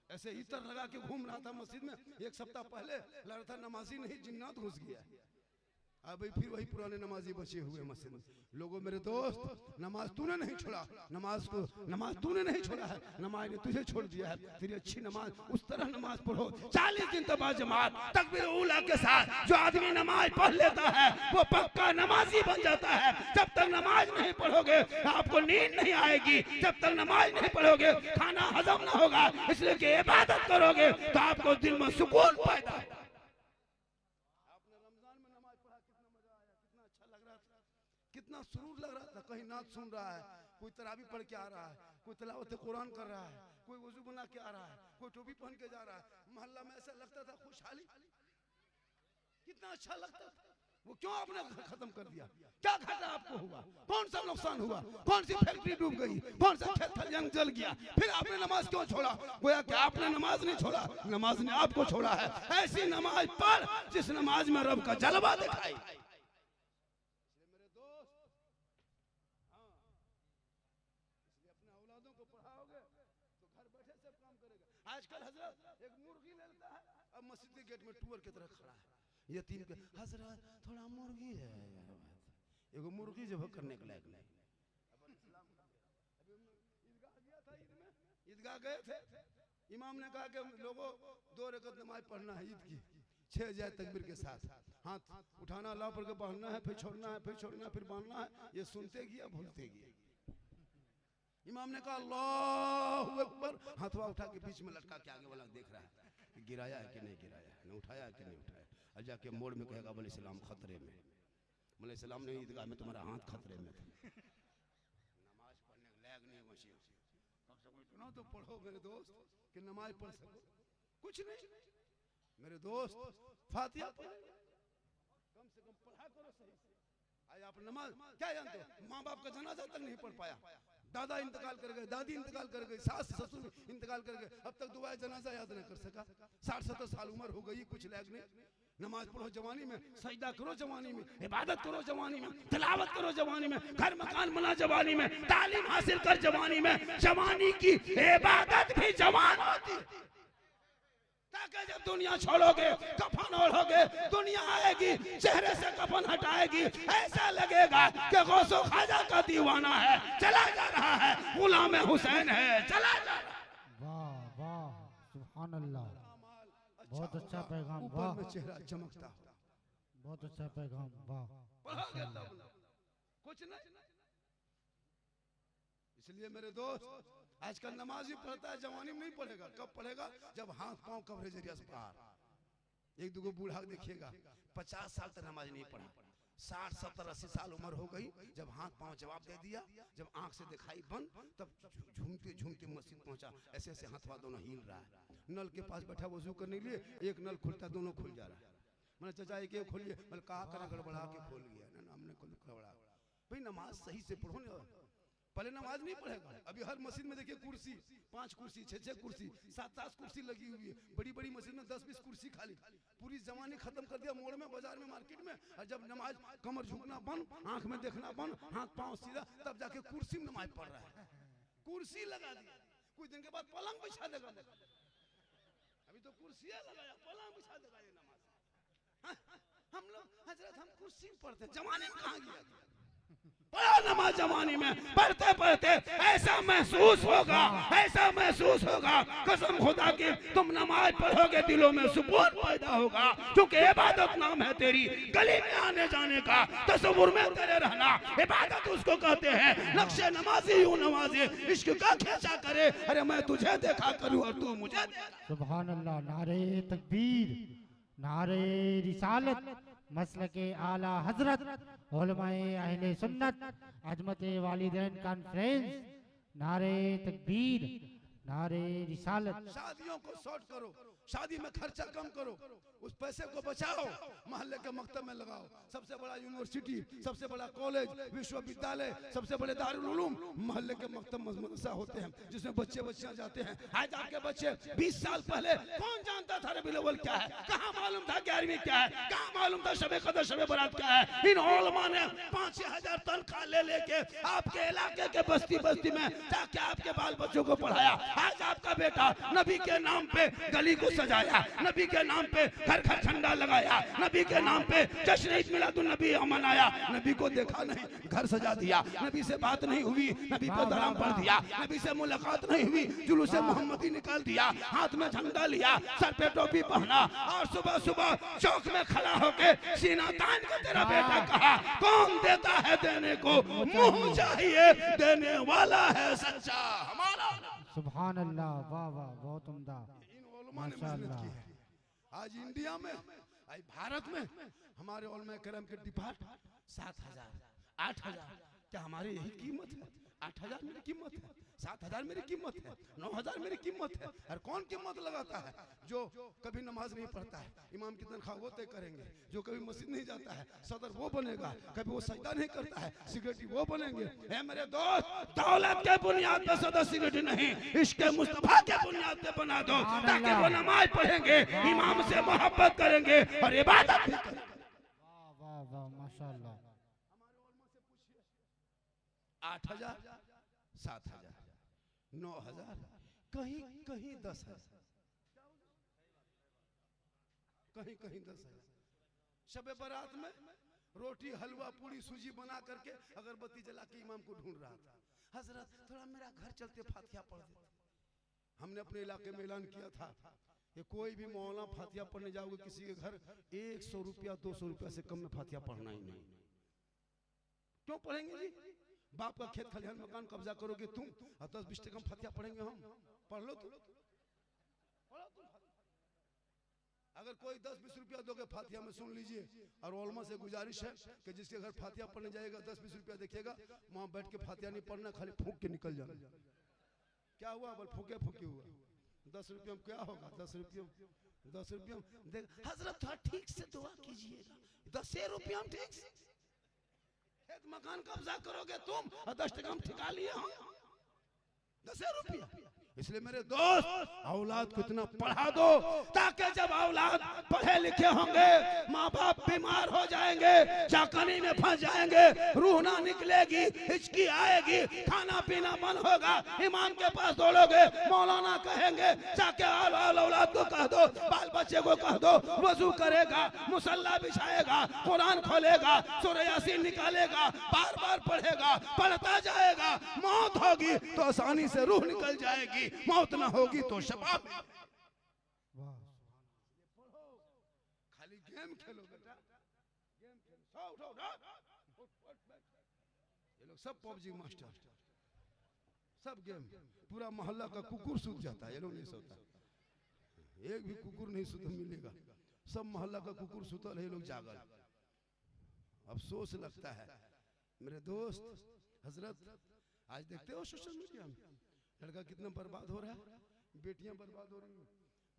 ऐसे इतर लगा के घूम रहा था मस्जिद में। 1 सप्ताह पहले लग रहा था नमाजी नहीं जिन्नात घुस गया। अब फिर वही पुराने नमाजी बचे हुए मस्जिद में। लोगों मेरे दोस्त नमाज तूने नहीं छोड़ा, नमाज तूने नहीं छोड़ा है, नमाज ने तुझे छोड़ दिया है। तेरी अच्छी नमाज उस तरह नमाज पढ़ो 40 दिन तक जमात तकबीर उला के साथ। जो आदमी नमाज पढ़ लेता है वो पक्का नमाजी बन जाता है। जब तक नमाज नहीं पढ़ोगे आपको नींद नहीं आएगी, जब तक नमाज नहीं पढ़ोगे खाना हजम ना होगा। इसलिए कि इबादत करोगे तो आपको दिल में सुकून पैदा होगा। कितना सुरूर लग रहा था, कहीं नाच सुन रहा है, कोई तरावी पढ़ के आ रहा है, कोई तिलावत कुरान कर रहा है, कोई वजू बना के आ रहा है, कोई टोपी पहन के जा रहा है। मोहल्ला में ऐसा लगता था खुशहाली, कितना अच्छा लगता था। वो क्यों आपने खत्म कर दिया? क्या घाटा आपको हुआ? कौन सा नुकसान हुआ? कौन सी फैक्ट्री डूब गई? कौन सा खेत खलियान जल गया? फिर आपने नमाज क्यों छोड़ा? गोया कि आपने नमाज नहीं छोड़ा, नमाज ने आपको छोड़ा है। ऐसी नमाज पढ़ जिस नमाज में रब का जलवा दिखाई। आजकल हजरत एक मुर्गी ले लेता है, अब मस्जिद के गेट में टूअर की तरह खड़ा है, यतीम के हजरत थोड़ा मुर्गी है यार, एगो मुर्गी जब करने के लायक नहीं। ईदगाह गए थे, इमाम ने कहा कि लोगों 2 रकात नमाज पढ़ना है ईद की, 6 जाए तकबीर के साथ, हाथ उठाना अल्लाह पर के पढ़ना है, फिर छोड़ना है, फिर छोड़ना है, फिर बांधना है। ये सुनते गया भूलते गया। इमाम ने कहा अल्लाहू अकबर, हाथवा उठा के बीच में लटका के आगे वाला देख रहा है कि गिराया है कि नहीं गिराया, न उठाया है कि नहीं उठाया। और जाके मोड़ में कहेगा बोले सलाम खतरे में, बोले सलाम ने ईदगाह में तुम्हारा हाथ खतरे में था। नमाज पढ़ने के लायक नहीं मशीन, कम से कम इतना तो पढ़ो मेरे दोस्त कि नमाज पढ़ सको। कुछ नहीं मेरे दोस्त, फातिहा कम से कम पढ़ा करो सही से। आज आप नमाज क्या जानते हो, माँ बाप का जनाजा तक नहीं पढ़ पाया, दादा इंतकाल कर गए, दादी इंतकाल कर गई, सास ससुर इंतकाल कर गए, अब तक दुआ जनाजा याद नहीं कर सका। 60-70 साल उम्र हो गई, कुछ लायक नहीं। नमाज पढ़ो जवानी में, सजदा करो जवानी में, इबादत करो जवानी में, तिलावत करो जवानी में, घर मकान बना जवानी में, तालीम हासिल कर जवानी में। जवानी की इबादत भी जवान होती है, ताकि जब दुनिया छोड़ोगे कफन ओढ़ोगे, दुनिया आएगी चेहरे से कफन हटाएगी, ऐसा लगेगा कि गौसो ख्वाजा का दीवाना है, चला जा रहा है, गुलाम हुसैन है, चला जा रहा है। वाह वाह सुभान अल्लाह, बहुत अच्छा पैगाम, वाह में चेहरा चमकता हो, बहुत अच्छा पैगाम, वाह। कुछ नहीं। इसलिए मेरे दोस्त आजकल नमाज ही पढ़ता है, जवानी में नहीं पढ़ेगा। कब पढ़ेगा? जब हाथ पांव कवरेज एरिया से पार। 1-2 बूढ़ा देखिएगा 50 साल तक नमाज नहीं पढ़ा, 60, 70, 80 साल उम्र हो गई, जब हाथ पांव जवाब दे दिया, जब आंख से दिखाई बंद, तब झूमते झूमते मस्जिद पहुंचा, ऐसे ऐसे हाथवा दोनों हिल रहा है। नल के पास बैठा वजू करने के लिए, एक नल खुलता दोनों खुल जा रहा है। मैंने चाचा एक खोलिए, मैंने कहा करा गड़बड़ा के खोल गया ना, हमने गड़बड़ा। भाई नमाज सही से पढ़ो ना, पहले नमाज नहीं पढ़ेगा। अभी हर मस्जिद में देखिए कुर्सी, 5 कुर्सी, 6 कुर्सी, 7 कुर्सी लगी हुई है। बड़ी बड़ी मस्जिद में 10-20 कुर्सी खाली। पूरी जमाने खत्म कर दिया मोड़ में, बाजार में, मार्केट में। और जब नमाज कमर झुकना बंद, आंख में देखना बंद, हाथ पांव सीधा, तब जाके कुर्सी में नमाज पढ़ रहा है। कुर्सी लगा दिया, कुछ दिन के बाद पलंग बिछा देगा। अभी तो कुर्सियां लगाया, पलंग बिछा देगा ये नमाज। हम लोग हजरत हम कुर्सी में पढ़ते, जमाने में कहाँ गया? पढ़ा नमाज जवानी में, पढ़ते पढ़ते ऐसा महसूस होगा कसम खुदा की, तुम नमाज पढ़ोगे दिलों में सुकून पैदा होगा, क्योंकि इबादत नाम है तेरी। गली में आने जाने का तस्वुर में तेरे रहना, इबादत उसको कहते हैं। नक्शे नमाजी यूं नवाजे, इश्क का खींचा करे, अरे मैं तुझे देखा करूं और तू मुझे। सुभान अल्लाह। नारे तकबीर, नारे रिसालत, मसलके आला हजरत, उलमाए अहले सुन्नत, अजमत वालिदैन कॉन्फ्रेंस, नारे तकबीर, नारे रिसालत। शादियों को शॉर्ट करो, शादी में खर्चा कम करो, उस पैसे को बचाओ, मोहल्ले के मकतब में लगाओ। सबसे बड़ा यूनिवर्सिटी, सबसे बड़ा कॉलेज, विश्वविद्यालय, सबसे बड़े दारुल उलूम मोहल्ले के मकतब मदरसा होते हैं, जिसमें बच्चे बच्चियां जाते हैं। आज आपके बच्चे 20 साल पहले कौन जानता था रबीउल अव्वल क्या है, कहाँ मालूम था 11वीं क्या है, कहाँ मालूम था शबे कदर शबे बारात क्या है। इन उलमा ने 5-6 हजार तनख्वाह लेके आपके इलाके के बस्ती बस्ती में जाके आपके बाल बच्चों को पढ़ाया। आज आपका बेटा नबी के नाम पे गली को सजाया, नबी के नाम पे घर घर झंडा लगाया, नबी के नाम पे जश्न ईद मिलादुन नबी मनाया। नबी को देखा नहीं, घर सजा दिया। नबी से बात नहीं हुई, नबी पे दराम पढ़ दिया। नबी से मुलाकात नहीं हुई, जुलूस मोहम्मदी निकाल दिया। हाथ में झंडा लिया, सर पे टोपी पहना, और सुबह सुबह चौक में खड़ा होके सीना तान के तेरा बेटा कहा, कौन देता है देने को, मुंह चाहिए देने वाला है सच्चा हमारा। सुभान अल्लाह, वाह वाह, बहुत उम्दा, माशाअल्लाह। आज इंडिया में, आज भारत में हमारे उलमा करम के डिपार्ट 7,000, 8,000, क्या हमारी यही कीमत है? 8,000 मेरी कीमत है, 7,000 मेरी कीमत है, 9,000 मेरी कीमत है। और कौन कीमत लगाता है? जो कभी नमाज नहीं पढ़ता है, इमाम की तनख्वाह वो तय करेंगे। जो कभी मस्जिद नहीं जाता है, सदर वो बनेगा। कभी वो सजदा नहीं करता है, सिक्योरिटी वो बनेंगे। है मेरे दोस्त, दौलत के बुनियाद पे सदर सिक्योरिटी नहीं, इश्क मुस्तफा के बुनियाद पे बना दो, ताकि वो नमाज पढ़ेंगे, इमाम से मोहब्बत करेंगे और इबादत भी करेंगे। वाह वाह वाह, माशाअल्लाह। 8,000, 7,000, 9,000, कहीं कहीं 10,000, कहीं कहीं 10,000। शबे बारात में रोटी हलवा पूरी सूजी बना करके अगरबत्ती जला के इमाम को ढूंढ रहा था। हजरत थोड़ा मेरा घर चलते फातिहा पढ़ देते। हमने अपने इलाके में ऐलान किया था कि कोई भी मौलाना फातिहा पढ़ने जाओगे किसी के घर, 100 रुपया 200 रुपया से कम में फातिहा पढ़ना ही नहीं। क्यों पढ़ेंगे जी? बाप का खेत खलिहान मकान कब्जा करोगे तुम, और 10-20 टका फातिहा पढ़ेंगे हम? पढ़ लो तुम। अगर कोई 10-20 रुपया दोगे फातिहा में, सुन लीजिए, और उलमा से गुजारिश है कि जिसके घर फातिहा पढ़ने जाएगा 10-20 रुपया देखिएगा, वहां बैठ के फातिहा नहीं पढ़ना, खाली फूंक के निकल जाना। क्या हुआ? बल फूके फूके हुआ। 10 रुपया में क्या होगा? 10 रुपया देख हजरत थोड़ा ठीक से दुआ कीजिएगा। 10 रुपया में ठीक से खेत मकान कब्जा करोगे तुम, और 10 टका ठिका लिए हम। 10 रुपया। इसलिए मेरे दोस्त, औलाद को इतना पढ़ा दो ताकि जब औलाद पढ़े लिखे होंगे, माँ बाप बीमार हो जाएंगे, चाकनी में फंस जाएंगे, रूह ना निकलेगी, हिचकी आएगी, खाना पीना बंद होगा, इमाम के पास दौड़ोगे, मौलाना कहेंगे, जाके औलाद को कह दो, बाल बच्चे को कह दो, वजू करेगा, मुसल्ला बिछाएगा, कुरान खोलेगा, सूरह यासीन निकालेगा, बार बार पढ़ेगा, पढ़ता जाएगा, मौत होगी तो आसानी से रूह निकल जाएगी, मौत ना होगी तो शबाब। खाली गेम खेलो बेटा, गेम खेलो। ये लोग सब पबजी मास्टर, सब गेम। पूरा मोहल्ला का कुकुर सूत जाता है, ये लोग नहीं सोता। एक भी कुकुर नहीं सुता मिलेगा, सब मोहल्ला का कुकुर सुतल है, ये लोग जागल। अफसोस लगता है मेरे दोस्त। हजरत आज देखते हो सोशल मीडिया में लड़का कितना बर्बाद हो रहा है, बेटियां बर्बाद हो रही हैं।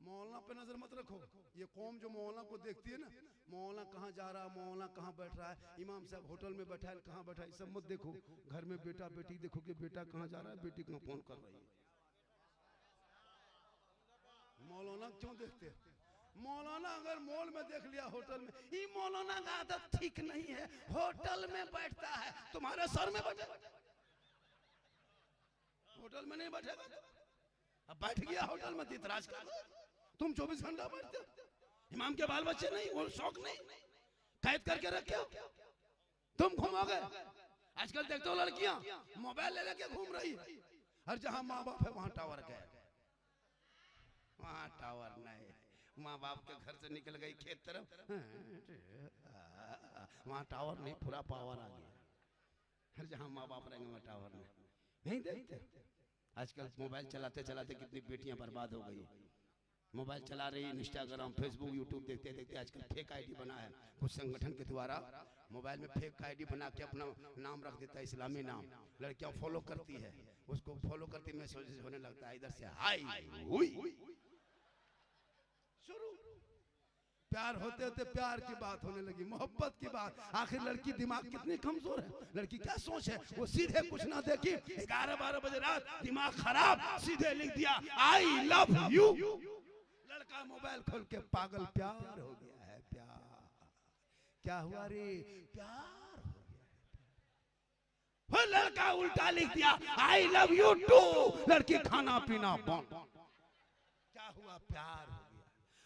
मौलाना पे नजर मत रखो। ये कौम जो मौलाना को देखती है ना, मौलाना कहाँ जा रहा है, मौलाना कहाँ बैठ रहा है, इमाम साहब होटल में बैठा है कहाँ बैठा है, सब मत देखो। घर में बेटा बेटी देखो कि बेटा कहाँ जा रहा है, बेटी कहाँ फोन कर रही है। मौलाना क्यों देखते हैं? मौलाना अगर मॉल में देख लिया, होटल में, ये मौलाना का आदत ठीक नहीं है, होटल में बैठता है, तुम्हारे सर में बैठे, होटल में नहीं बैठेगा। अब बैठ गया होटल में, इतराज कर तुम 24 घंटा बैठते हो, इमाम के बाल बच्चे नहीं, वो शौक नहीं, कैद करके रखे हो, तुम घूमोगे। आजकल देखते हो लड़कियां मोबाइल ले लेके घूम रही है, हर जहां माँ बाप है वहां टावर गए, वहां टावर नहीं, माँ बाप के घर से निकल गई खेत तरफ, वहां टावर नहीं, पूरा पावर आ गया, हर जहां माँ बाप रहेंगे वहां टावर नहीं देखते। आजकल मोबाइल चलाते चलाते कितनी बेटियां बर्बाद हो गई, मोबाइल चला रही, इंस्टाग्राम फेसबुक यूट्यूब देखते देखते आजकल फेक आईडी बना है कुछ संगठन के द्वारा, मोबाइल में फेक आईडी बना के अपना नाम रख देता है, इस्लामी नाम, लड़कियां फॉलो करती है, उसको फॉलो करती मैसेज होने लगता है, इधर से हाय हुई शुरू, प्यार होते होते प्यार की बात होने लगी, मोहब्बत की बात। आखिर लड़की दिमाग कितनी कमजोर है, लड़की क्या सोच है, वो सीधे कुछ ना देखी, 11-12 बजे रात दिमाग खराब, सीधे लिख दिया आई लव यू, लड़का मोबाइल खोल के पागल, प्यार हो गया है, प्यार क्या हुआ रे, प्यार हो गया है, वो लड़का उल्टा लिख दिया आई लव यू टू, लड़की खाना पीना बंद, क्या हुआ, प्यार हो गया।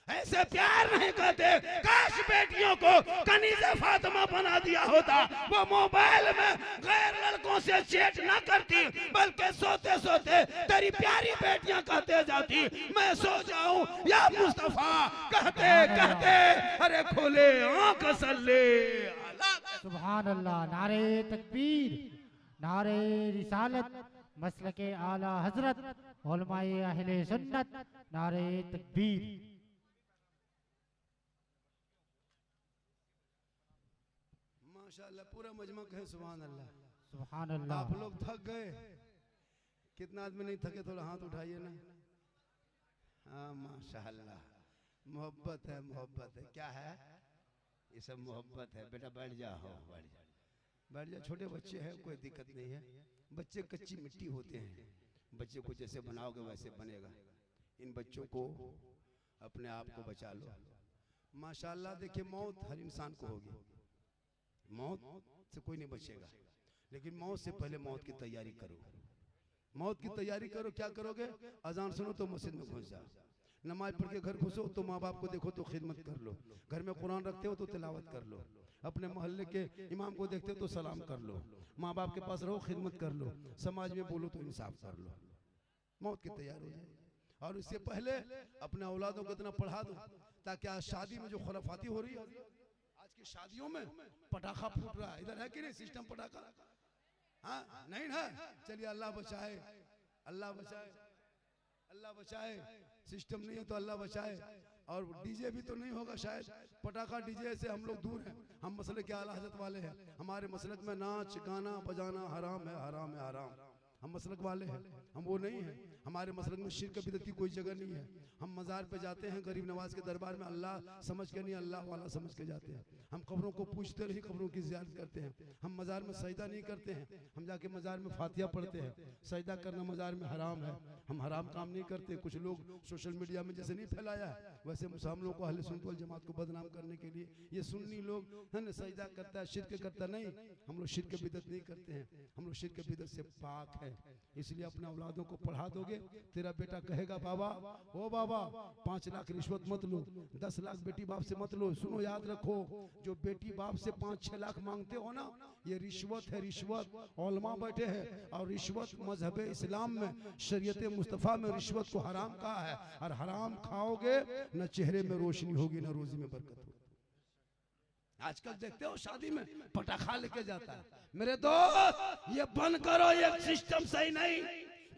ऐसे प्यार नहीं करते, काश बेटियों को कनीज़े फातिमा बना दिया होता, वो मोबाइल में गैर लड़कों से चैट ना करती, बल्कि सोते सोते तेरी प्यारी बेटियां कहते जाती मैं सो जाऊं या मुस्तफा, कहते कहते अरे खोले आंख सल्ले सुभान अल्लाह, नारे तकबीर, नारे रिसालत, मसलके आला हजरत, उलमाए अहले सुन्नत, नारे तकबीर। माशाअल्लाह, पूरा मजमा कहे सुभान अल्लाह, सुभान अल्लाह। आप लोग थक गए, कितना आदमी नहीं थके, थोड़ा हाथ उठाइए ना। हाँ माशाअल्लाह, मोहब्बत है, मोहब्बत है, क्या है ये सब मोहब्बत है। बेटा बैठ जाओ, बैठ जा, बैठ जा, छोटे बच्चे हैं, कोई दिक्कत नहीं है, बच्चे कच्ची मिट्टी होते हैं, बच्चे को जैसे बनाओगे वैसे बनेगा, इन बच्चों को अपने आप को बचा लो। माशाअल्लाह देखिए, मौत हर इंसान को होगी, मौत से कोई नहीं बचेगा, लेकिन मौत से पहले मौत की तैयारी करो, मौत की तैयारी करो। क्या करोगे, अजान सुनो तो मस्जिद में घुस जाओ, नमाज पढ़ के घर घुसो तो माँ बाप को देखो तो खिदमत कर लो, घर में कुरान रखते हो तो तिलावत कर लो, अपने मोहल्ले के इमाम को देखते हो तो सलाम कर लो, माँ बाप के पास रहो खिदमत कर लो, समाज में बोलो तो इंसाफ कर लो, मौत की तैयारी हो जाए। और उससे पहले अपने औलादों को इतना पढ़ा दो ताकि आज शादी में जो खुराफाती हो रही है, आज की शादियों में पटाखा फूट रहा है, इधर है कि नहीं सिस्टम पटाखा, हाँ नहीं है, चलिए अल्लाह बचाए, अल्लाह बचाए, अल्लाह बचाए, सिस्टम नहीं है तो अल्लाह बचाए। और डीजे भी तो नहीं होगा शायद, पटाखा डीजे से हम लोग दूर हैं, हम मसले के आला हज़रत वाले हैं, हमारे मसलक में नाच गाना बजाना हराम है, हराम है, हराम, हम मसलक वाले हैं, हम वो नहीं हैं, हमारे मसलक में शिर्क बिदअत की कोई जगह नहीं है। हम मज़ार पे जाते हैं गरीब नवाज के दरबार में, अल्लाह समझ के नहीं, अल्लाह वाला समझ के जाते हैं। हम कब्रों को पूछते नहीं, कब्रों की ज़ियारत करते हैं। हम मज़ार में सजदा नहीं करते हैं, हम जाके मज़ार में फातिहा पढ़ते हैं। सजदा करना मज़ार में हराम है, हम हराम काम नहीं करते। कुछ लोग सोशल मीडिया में जैसे नहीं फैलाया है, वैसे हम लोग को अहले सुन्नत वल जमात को बदनाम करने के लिए ये सुन्नी लोग है ना, सजदा करता है, शिर्क करता नहीं, हम लोग शिर्क बिदअत नहीं करते हैं, हम लोग शिर्क बिदअत से पाक है। इसलिए अपने औलादों को पढ़ा दोगे, तेरा बेटा कहेगा बाबा, ओ बाबा 5 लाख रिश्वत मत लो, 10 लाख बेटी बाप से मत लो। सुनो याद रखो, जो बेटी बाप से 5-6 लाख मांगते हो ना, ये रिश्वत है, रिश्वत। उलमा बैठे हैं और रिश्वत मजहब इस्लाम में, शरीयत मुस्तफ़ा में रिश्वत को हराम कहा है, और हराम खाओगे न चेहरे में रोशनी होगी न रोजी में बरकत होगी। आजकल देखते हो शादी में पटाखा लेके जाता है, मेरे दोस्त ये बंद करो, ये सिस्टम सही नहीं,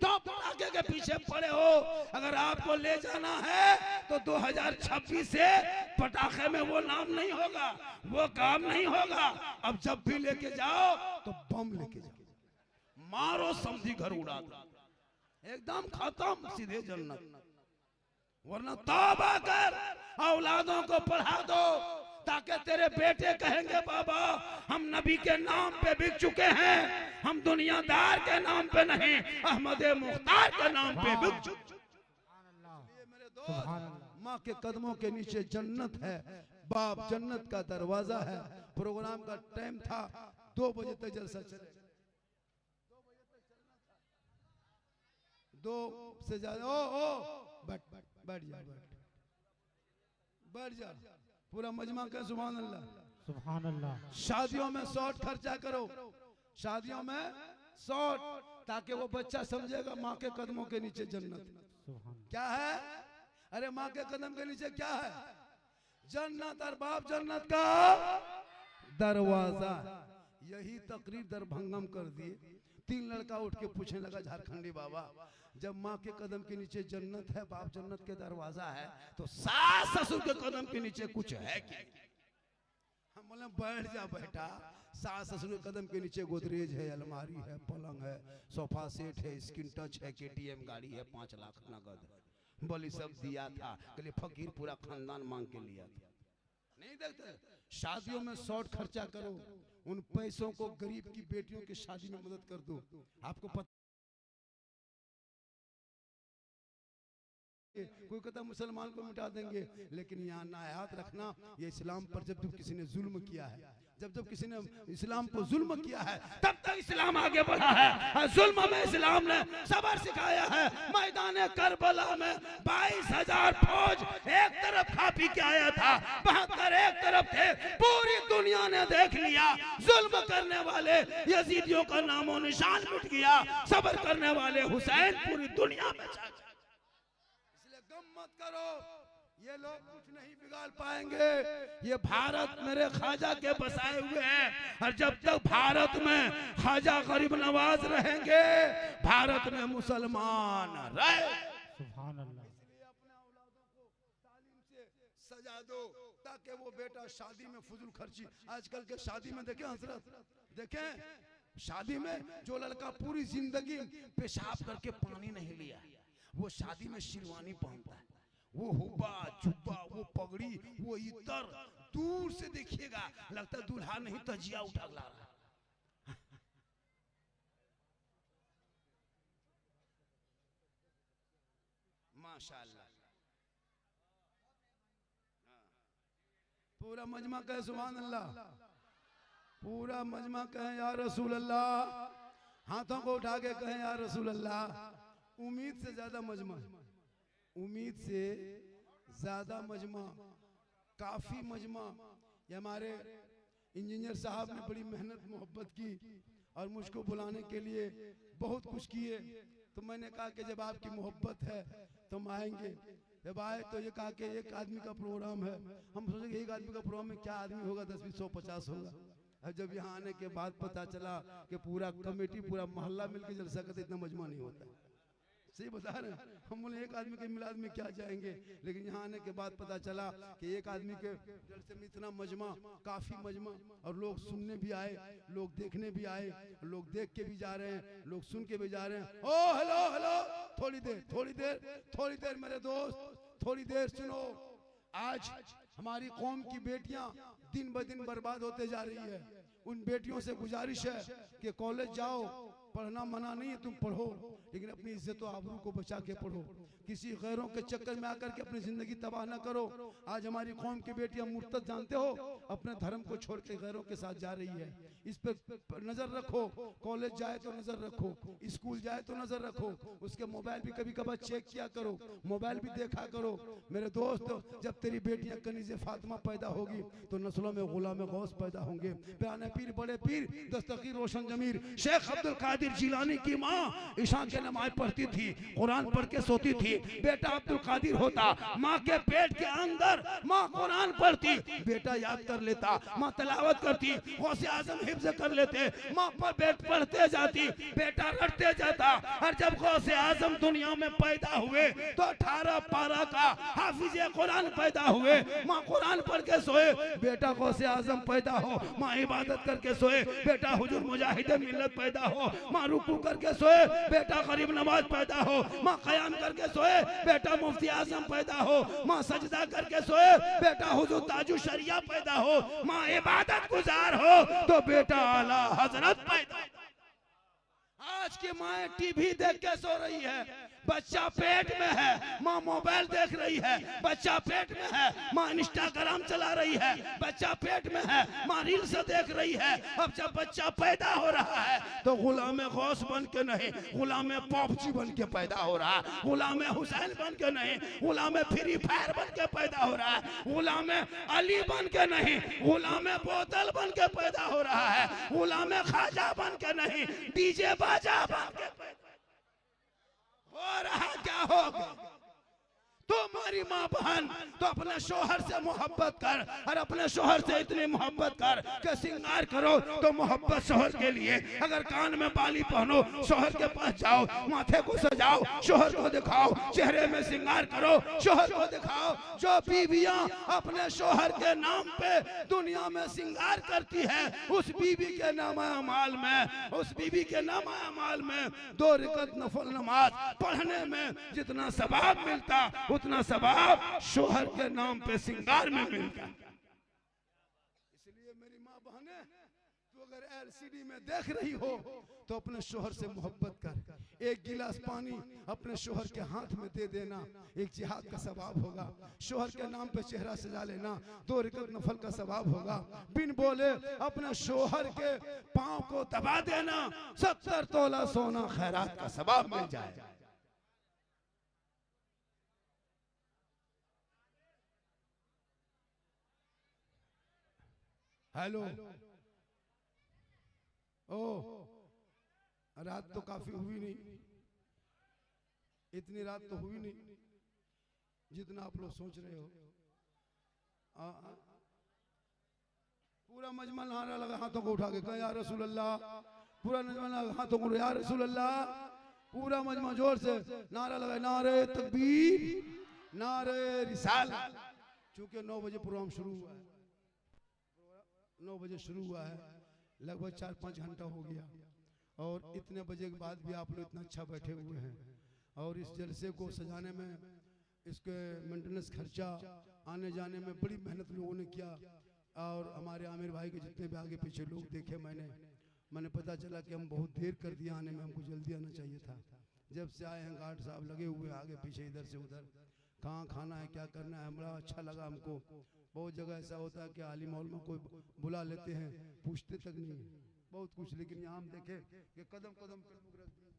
तो पटाखे के पीछे पड़े हो। अगर आपको ले जाना है तो 2026 से पटाखे में वो नाम नहीं होगा, वो काम नहीं होगा। अब जब भी लेके जाओ तो बम लेके जाओ, मारो समझी घर उड़ा दो, एकदम खत्म, सीधे जन्नत। वरना तौबा कर, औलादों को पढ़ा दो ताकि तेरे बेटे कहेंगे बाबा हम नबी के नाम पे बिक चुके हैं, हम दुनियादार के नाम पे नहीं, अहमद मुख्तार के नाम पे बिक चुके। मेरे दोस्त, माँ के कदमों के नीचे जन्नत है, बाप जन्नत का दरवाजा है। प्रोग्राम का टाइम था 2 बजे तक जलसा चले, 2 से ज्यादा बैठ जा, बैठ जा, पूरा मजमा का सुभान अल्लाह, सुभान अल्लाह। शादियों में शॉर्ट खर्चा करो, शादियों में शॉर्ट, ताकि वो बच्चा समझेगा माँ के कदमों के नीचे जन्नत क्या है। अरे माँ के कदम के नीचे क्या है? जन्नत और बाप जन्नत का दरवाजा। यही तकरीर दरभंगम कर दिए। 3 लड़का उठ के पूछने लगा झारखंडी बाबा, जब माँ के कदम के नीचे जन्नत है, बाप जन्नत के दरवाजा है, तो सास ससुर के कदम के नीचे कुछ है क्या? हम बोले बैठ जा बेटा, सास ससुर के कदम के नीचे गोदरेज है, अलमारी है, पलंग है, सोफा सेट है, स्क्रीन टच है, KTM गाड़ी है, 5 लाख नगद है, बोली सब दिया था। कहले फकीर पूरा खानदान मांग के लिया था। नहीं देखते शादियों में शॉर्ट खर्चा करो, उन पैसों को गरीब की बेटियों की शादी में मदद कर दो। आपको पता कोई कहता मुसलमान को मिटा देंगे, लेकिन यहाँ ना याद रखना, ये इस्लाम पर जब जब किसी ने जुल्म किया है, जब जब किसी ने इस्लाम पर जुल्म किया है, तब तक इस्लाम आगे बढ़ा है। जुल्म में इस्लाम ने सबर सिखाया है। मैदान करबला में 22,000 फौज एक तरफ खा पी के आया था, 72 एक तरफ थे। पूरी दुनिया ने देख लिया, जुल्म करने वाले यजीदियों का नामो निशान मिट गया, सबर करने वाले हुसैन पूरी दुनिया में छा गए। इसलिए गम मत करो, ये लोग कुछ नहीं बिगाड़ पाएंगे। ये भारत मेरे ख्वाजा के बसाए हुए हैं, और जब तक भारत में ख्वाजा गरीब नवाज रहेंगे, भारत में मुसलमान रहे। सुभान अल्लाह। इसलिए अपने औलादों को तालीम से सजा दो, ताकि वो बेटा शादी में फजूल खर्ची। आजकल के शादी में देखें हजरत, देखें शादी में जो लड़का पूरी जिंदगी पेशाब करके पानी नहीं लिया, वो शादी में शेरवानी पहनता है, वो हुब्बा जुब्बा, वो पगड़ी, वो इतर, दूर से देखिएगा लगता है दूल्हा नहीं तजिया उठा ला रहा। माशाअल्लाह। पूरा मजमा कहे सुभान अल्लाह, पूरा मजमा कहे या रसूल अल्लाह, हाथों को उठा के कहे या रसूल अल्लाह। उम्मीद से ज्यादा मजमा, उम्मीद से ज्यादा मजमा, काफी मजमा। ये हमारे इंजीनियर साहब ने बड़ी मेहनत मोहब्बत की और मुझको बुलाने के लिए बहुत कुछ किए। तो मैंने कहा कि जब आपकी मोहब्बत है तो हम आएंगे। जब आए तो ये कहा कि एक आदमी का प्रोग्राम है। हम सोचे एक आदमी का प्रोग्राम में क्या आदमी होगा, 10, 20, 100, 50 होगा। और जब यहाँ आने के बाद पता चला कि पूरा कमेटी, पूरा मोहल्ला मिलकर जलसा करते, इतना मजमा नहीं होता है। सही बता रहे हैं। हम बोले एक आदमी के मिलाद में क्या जाएंगे, लेकिन यहाँ आने के बाद पता चला कि एक आदमी के जलसे में इतना मजमा, काफी मजमा। और लोग सुनने भी आए, लोग देखने भी आए, लोग देख के भी जा रहे हैं, लोग सुन के भी जा रहे हैं। ओ हेलो हेलो, थोड़ी देर थोड़ी देर थोड़ी देर मेरे दोस्त, थोड़ी देर सुनो। आज हमारी कौम की बेटियां दिन ब दिन बर्बाद होते जा रही है। उन बेटियों से गुजारिश है कि कॉलेज जाओ, पढ़ना मना नहीं है, तुम पढ़ो, लेकिन अपनी इज्जत और आबरू को बचा के पढ़ो। किसी गैरों के चक्कर में आकर के अपनी जिंदगी तबाह ना करो। आज हमारी कौम की बेटियां मुर्तद जानते हो, अपने धर्म को छोड़ के गैरों के साथ जा रही है। इस पर नजर रखो। कॉलेज जाए तो नजर रखो, स्कूल जाए तो नजर रखो, उसके मोबाइल भी कभी कभार चेक किया करो, मोबाइल भी देखा करो। मेरे दोस्त, जब तेरी बेटियां कनीज़े फातिमा पैदा होगी तो नस्लों में गुलाम गौस पैदा होंगे। पुराने पीर, बड़े पीर, दस्तगीर रोशन जमीर शेख अब्दुल कादिर जिलानी की माँ ईशा के नमाज पढ़ती थी, कुरान पढ़ के सोती थी। बेटा अब्दुल कादिर होता, माँ के पेट के अंदर माँ कुरान पढ़ती, बेटा याद कर लेता, माँ तिलावत करती, गौसे आजम हिफ्ज कर लेते, माँ पर बेट पढ़ते जाती, बेटा रटते जाता। और जब गौसे आजम दुनिया में पैदा हुए तो 18 पारा का हाफिज कुरान पैदा हुए। माँ कुरान पढ़ के सोए, बेटा गौसे आजम पैदा हो। माँ इबादत करके सोए, बेटा हुजूर मुजाहिद मिल्लत पैदा हो। माँ रुकू करके सोए, बेटा गरीब नवाज पैदा हो। माँ कयाम करके सोए, बेटा मुफ्ती आजम पैदा हो। माँ सजदा करके सोए, बेटा हुजूर ताजु शरिया पैदा हो। माँ इबादत गुजार हो तो बेटा आला हजरत पैदा। आज की माएँ टीवी देख के सो रही है, बच्चा पेट में है, माँ मोबाइल देख रही है, बच्चा पेट में है, माँ इंस्टाग्राम चला रही है, बच्चा पेट में है, माँ रील्स देख रही है। अब जब बच्चा पैदा हो रहा है तो गुलाम गौस बन के नहीं, गुलाम पॉपची बन के पैदा हो रहा है, गुलाम हुसैन बन के नहीं, गुलाम फ्री फायर बन के पैदा हो रहा है, गुलाम अली बन के नहीं, गुलाम बोतल बन के पैदा हो रहा है, गुलाम खाजा बन के नहीं, डीजे बाजा बन के पैदा हो रहा। क्या होगा? तुम्हारी माँ बहन तो अपने शोहर से मोहब्बत कर, और अपने शोहर से इतनी मोहब्बत कर कि श्रृंगार करो तो मोहब्बत शोहर के लिए। अगर कान में बाली पहनो, शोहर के पास जाओ, माथे को सजाओ, शोहर को दिखाओ, चेहरे में श्रृंगार करो, शोहर को दिखाओ। जो बीवियां अपने शोहर के नाम पे दुनिया में श्रृंगार करती है, उस बीवी के नामा अमाल में, उस बीवी के नामा अमाल में 2 रकात नफल नमाज पढ़ने में जितना सवाब मिलता, उतना सवाब शोहर के नाम पे श्रृंगार में मिलता। इसलिए मेरी माँ बहने, तो अगर एलसीडी में देख रही हो तो अपने शोहर से मोहब्बत कर। एक गिलास पानी अपने शोहर के हाथ में दे देना, एक जिहाद का सवाब होगा। शोहर के नाम पे चेहरा सजा लेना, 2 रकात नफल का सवाब होगा। बिन बोले अपने शोहर के पांव को दबा देना, 70 तोला सोना खैरात का सवाब मिल जाए। हेलो, ओ रात तो काफी हुई नहीं, इतनी रात तो हुई नहीं जितना आप लोग सोच रहे हो। पूरा मजमा नारा लगा, हाथों को उठा के कहा या रसूल अल्लाह। पूरा मजमा लगा, हाथों को या रसूल अल्लाह। पूरा मजमा जोर से नारा लगा, नारे तकबीर, नारे रिसालत। चूंकि 9 बजे प्रोग्राम शुरू हुआ है, 9 बजे शुरू हुआ है, लगभग 4-5 घंटा हो गया, और इतने बजे के बाद भी आप लोग इतना अच्छा बैठे हुए हैं। और इस जलसे को सजाने में, इसके मेंटेनेंस खर्चा, आने जाने में बड़ी मेहनत लोगों ने किया। और हमारे आमिर भाई के जितने भी आगे पीछे लोग देखे, मैंने पता चला कि हम बहुत देर कर दिया आने में, हमको जल्दी आना चाहिए था। जब से आए हैं गार्ड साहब लगे हुए आगे पीछे, इधर से उधर, कहाँ खाना है, क्या करना है। बड़ा अच्छा लगा हमको। बहुत जगह ऐसा होता है कि आलिम मौलवी में कोई बुला लेते हैं, पूछते तक नहीं बहुत कुछ, लेकिन यहाँ हम देखे कि कदम कदम पे लोग रख दिए,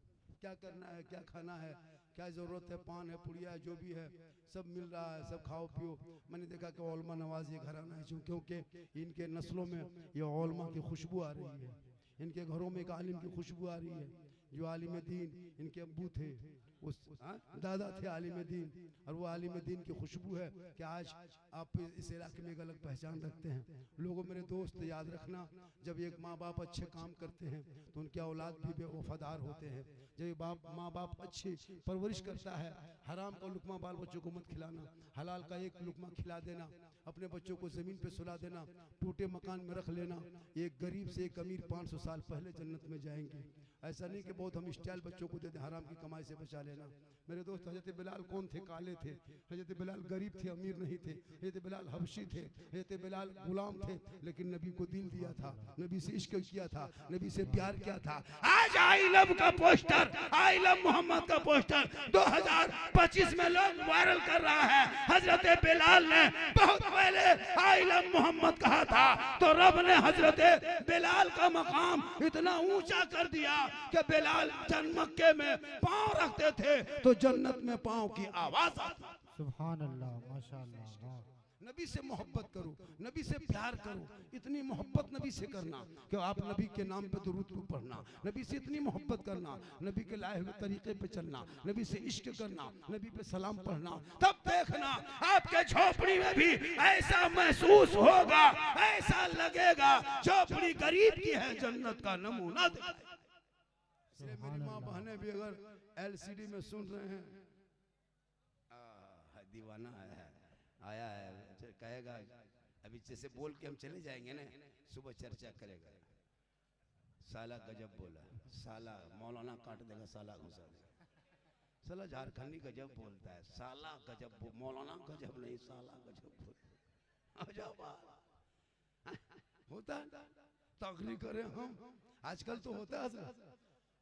क्या करना है, क्या खाना है, क्या ज़रूरत है, पान है, पुड़िया है, जो भी है सब मिल रहा है, सब खाओ पियो। मैंने देखा कि ओलमा नवाज ये घराना है, क्योंकि इनके नस्लों में ये ओलमा की खुशबू आ रही है। इनके घरों में एक आलिम की खुशबू आ रही है, जो आलिम दीन इनके अब्बू थे, उस दादा थे आलिम दीन, और वो आलिम दीन की खुशबू है कि आज आप इस इलाके में एक अलग पहचान रखते हैं। लोगों, मेरे दोस्त, याद रखना, जब एक माँ बाप अच्छे काम करते हैं तो उनके औलाद भी वफादार होते हैं। जब माँ बाप अच्छी परवरिश करता है, हराम का लुकमा बाल बच्चों को मत खिलाना, हलाल का एक लुकमा खिला देना, अपने बच्चों को ज़मीन पे सुला देना, टूटे मकान में रख लेना। एक गरीब से एक अमीर 500 साल पहले जन्नत में जाएंगे। ऐसा नहीं कि बहुत हम स्टाइल बच्चों को देते, हराम की कमाई से बचा लेना। मेरे दोस्त, हजरत बिलाल कौन थे? काले थे। हजरत बिलाल गरीब थे, अमीर नहीं थे। हजरत बिलाल हबशी थे, हजरत बिलाल गुलाम थे, लेकिन नबी को दिल दिया था, नबी से इश्क किया था, नबी से प्यार किया था। आज आई लव का पोस्टर, आई लव मोहम्मद का पोस्टर 2025 में लोग वायरल कर रहा है। हजरत बिलाल ने बहुत पहले आई लव मोहम्मद कहा था, तो रब ने हजरत बिलाल का मकाम इतना ऊंचा कर दिया कि बिलाल मक्के में पांव रखते थे तो जन्नत में पांव की आवाज आती। सुभान अल्लाह, माशाअल्लाह। नबी से मोहब्बत करो, नबी से प्यार करो, इतनी मोहब्बत नबी से करना कि आप नबी के नाम पे दुरूद पढ़ना, नबी से इतनी मोहब्बत करना, नबी के लाए हुए तरीके पे चलना, नबी से इश्क करना, नबी पे सलाम पढ़ना। तब देखना आपके झोपड़ी में भी ऐसा महसूस होगा, ऐसा लगेगा झोपड़ी गरीब की है, जन्नत का नमूना दिखाए। इसलिए मेरी माँ बहनें भी अगर एलसीडी में सुन रहे हैं, दीवाना आया है, कहेगा अभी जैसे बोल के हम चले जाएंगे ना, सुबह चर्चा करेगा, साला गजब बोला, साला मौलाना काट देगा, साला घुसा देगा, साला झारखंडी गजब बोलता है, साला गजब, मौलाना गजब नहीं, साला गजब बोल होता है। तकरीर करें हम, आजकल तो होता है,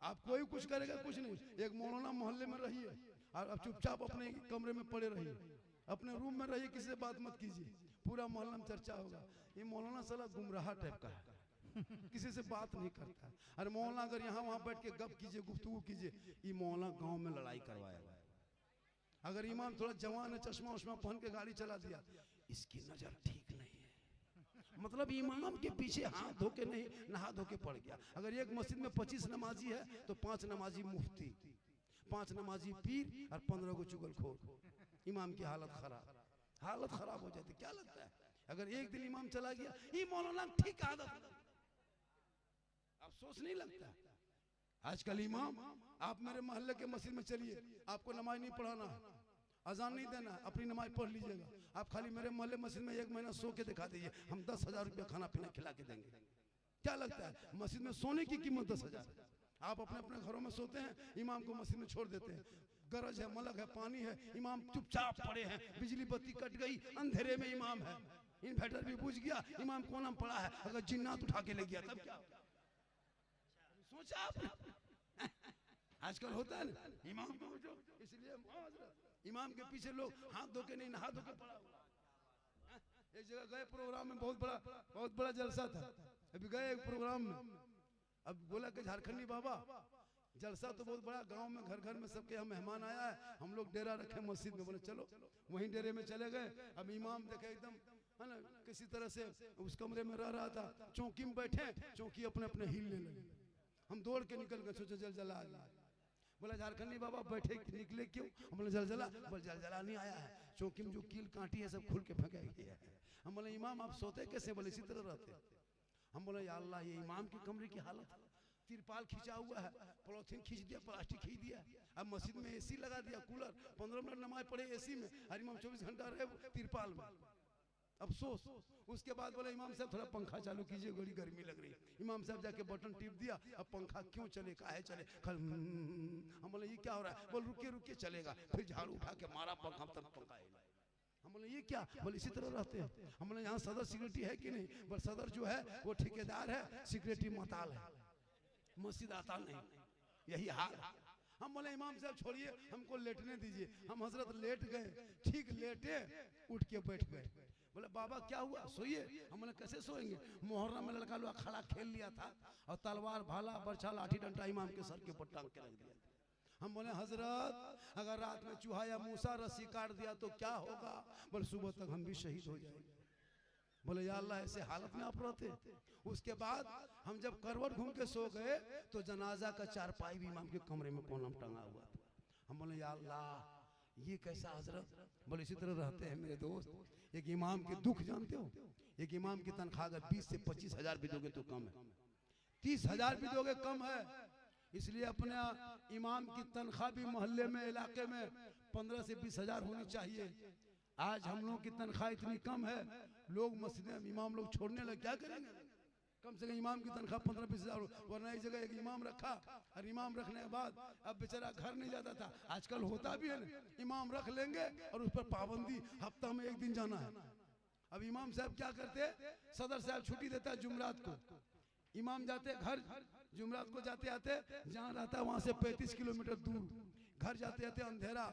आप कोई कुछ करेगा कुछ नहीं। एक मौलाना मोहल्ले में रहिए और आप चुपचाप अपने कमरे में पड़े रहिए, अपने रूम में रहिए, किसी से बात मत कीजिए, पूरा मोहल्ला में चर्चा होगा ये मौलाना साला गुमराह टाइप का है, किसी से बात नहीं करता है। अरे मौलाना अगर यहाँ वहाँ बैठ के गप कीजिए, गुफ्तगू कीजिए, ये मौलाना गांव में लड़ाई करवाएगा। अगर इमाम थोड़ा जवान है, चश्मा उश्मा पहन के गाड़ी चला दिया, इसकी नजर ठीक नहीं है, मतलब इमाम के पीछे हाथ धो के नहीं, नहा धो के पड़ गया। अगर एक मस्जिद में 25 नमाजी है तो 5 नमाजी मुफ्ती, 5 नमाजी पीर और 15 को चुगलखोर। इमाम की हालत खराब हो जाती। क्या लगता है अगर एक दिन इमाम चला गया, ये मौलाना ठीक आदत, अफसोस नहीं लगता? आजकल इमाम, आप मेरे मोहल्ले के मस्जिद में चलिए, आपको नमाज नहीं पढ़ाना है, अजान नहीं देना, अपनी नमाज पढ़ लीजिएगा। आप खाली मेरे मोहल्ले मस्जिद में 1 महीना सो के दिखा दीजिए, हम 10,000 रुपया खाना पीना खिला के देंगे। क्या लगता है मस्जिद में सोने की कीमत 10,000? आप अपने अपने घरों में सोते हैं, इमाम को मस्जिद में छोड़ देते हैं। गरज है, मलक है, पानी है, इमाम चुपचाप पड़े हैं, बिजली बत्ती कट गई, अंधेरे में इमाम है, इन्वर्टर भी बुझ गया, इमाम कोना में पड़ा है, अगर जिन्नात उठा के ले गया तब क्या? सोचा आपने? आजकल होता है ना इमाम को, इसलिए इमाम के पीछे लोग हाथ धो के नहीं, नहा धो के पड़ा हुआ। एक जगह गए प्रोग्राम में, बहुत बड़ा जलसा था, अभी गए एक प्रोग्राम में, अब बोला कि झारखंडी बाबा जलसा तो बहुत बड़ा, गांव में घर घर में सबके यहाँ मेहमान आया है, हम लोग डेरा रखे मस्जिद में। बोले चलो, वहीं डेरे में चले गए। अब इमाम देखे एकदम है ना, किसी तरह से उस कमरे में रह रहा था, चौकी में बैठे, चौकी अपने अपने हिलने लगे। हम दौड़ के निकल गए, सोचे जलजला आ गया। बोला झारखंडी बाबा बैठे निकले क्यों? हम बोले जलजला। बोले जलजला नहीं आया है, चौकी में जो कील कांटी है सब खुल के फेंका गया है। हम बोले इमाम आप सोते कैसे? बोले इसी तरह रहते। हम बोले या अल्लाह, ये इमाम की कमरे की हालत, तिरपाल खींचा हुआ है, पॉलिथीन खींच दिया, प्लास्टिक खींच दिया, अब मस्जिद में एसी लगा दिया, कूलर, 15 मिनट नमाज पढ़े एसी में, और इमाम 24 घंटा रहे तिरपाल में। अफसोस। उसके बाद बोले इमाम साहब थोड़ा पंखा चालू कीजिए, बड़ी गर्मी लग रही है। इमाम साहब जाके बटन टिप दिया, अब पंखा क्यों चले, काहे चले? हम बोले ये क्या हो रहा है? बोल रुकिए रुकिए चलेगा, फिर झाड़ू उठा के मारा पंखा, तब पंखा हिला। हम बोले ये क्या? बोले इसी तरह रहते हैं। हम बोले यहाँ सदर सिक्योरिटी है कि नहीं? बोले सदर जो है वो ठेकेदार है, सिक्योरिटी मताल है, मस्जिद आता नहीं, यही हाल। हम बोले इमाम साहब छोड़िए, हमको लेटने दीजिए। हम हजरत लेट गए, ठीक लेटे उठ के बैठ गए। बोले बाबा क्या हुआ? सोइए। हम बोले कैसे सोएंगे? मुहर्रम में लड़का लोग खड़ा खेल लिया था और तलवार भाला बरछा लाठी डंडा इमाम के सर के ऊपर टांग के रख दिया। हम बोले हजरत अगर रात में चूहा या मूसा रस्सी काट दिया तो क्या होगा? बोले सुबह तक हम भी शहीद हो जाएंगे। बोले या अल्लाह, ऐसे हालत में आप रहते। उसके बाद हम जब करवट घूम के सो गए तो जनाजा का चारपाई भी इमाम के कमरे में कोना में टंगा हुआ था। हम बोले या अल्लाह, ये कैसा हजरत? बोले इसी तरह रहते हैं मेरे दोस्त। एक इमाम के दुख जानते हो? एक इमाम की तनख्वाह अगर 20 से 25 हजार भी दोगे तो कम है, 30 हजार भी दोगे कम है। इसलिए अपने इमाम की तनख्वाह भी मोहल्ले में, इलाके में 15 से 20 हजार होनी चाहिए। आज हम लोग की तनख्वाह इतनी कम है, लोग मस्जिद इमाम लोग छोड़ने लगे, क्या करेंगे? कम से कम इमाम की तनख्वाह 15-20 हजार, वरना एक जगह एक इमाम रखा और इमाम रखने के बाद अब बेचारा घर नहीं जाता था। आजकल होता भी है ना, इमाम रख लेंगे और उस पर पाबंदी, हफ्ता में 1 दिन जाना है। अब इमाम साहब क्या करते? सदर साहब छुट्टी देता है जुमरात को, इमाम जाते घर, जुमरात को जाते आते जहाँ रहता है वहां से 35 किलोमीटर दूर, घर जाते आते अंधेरा,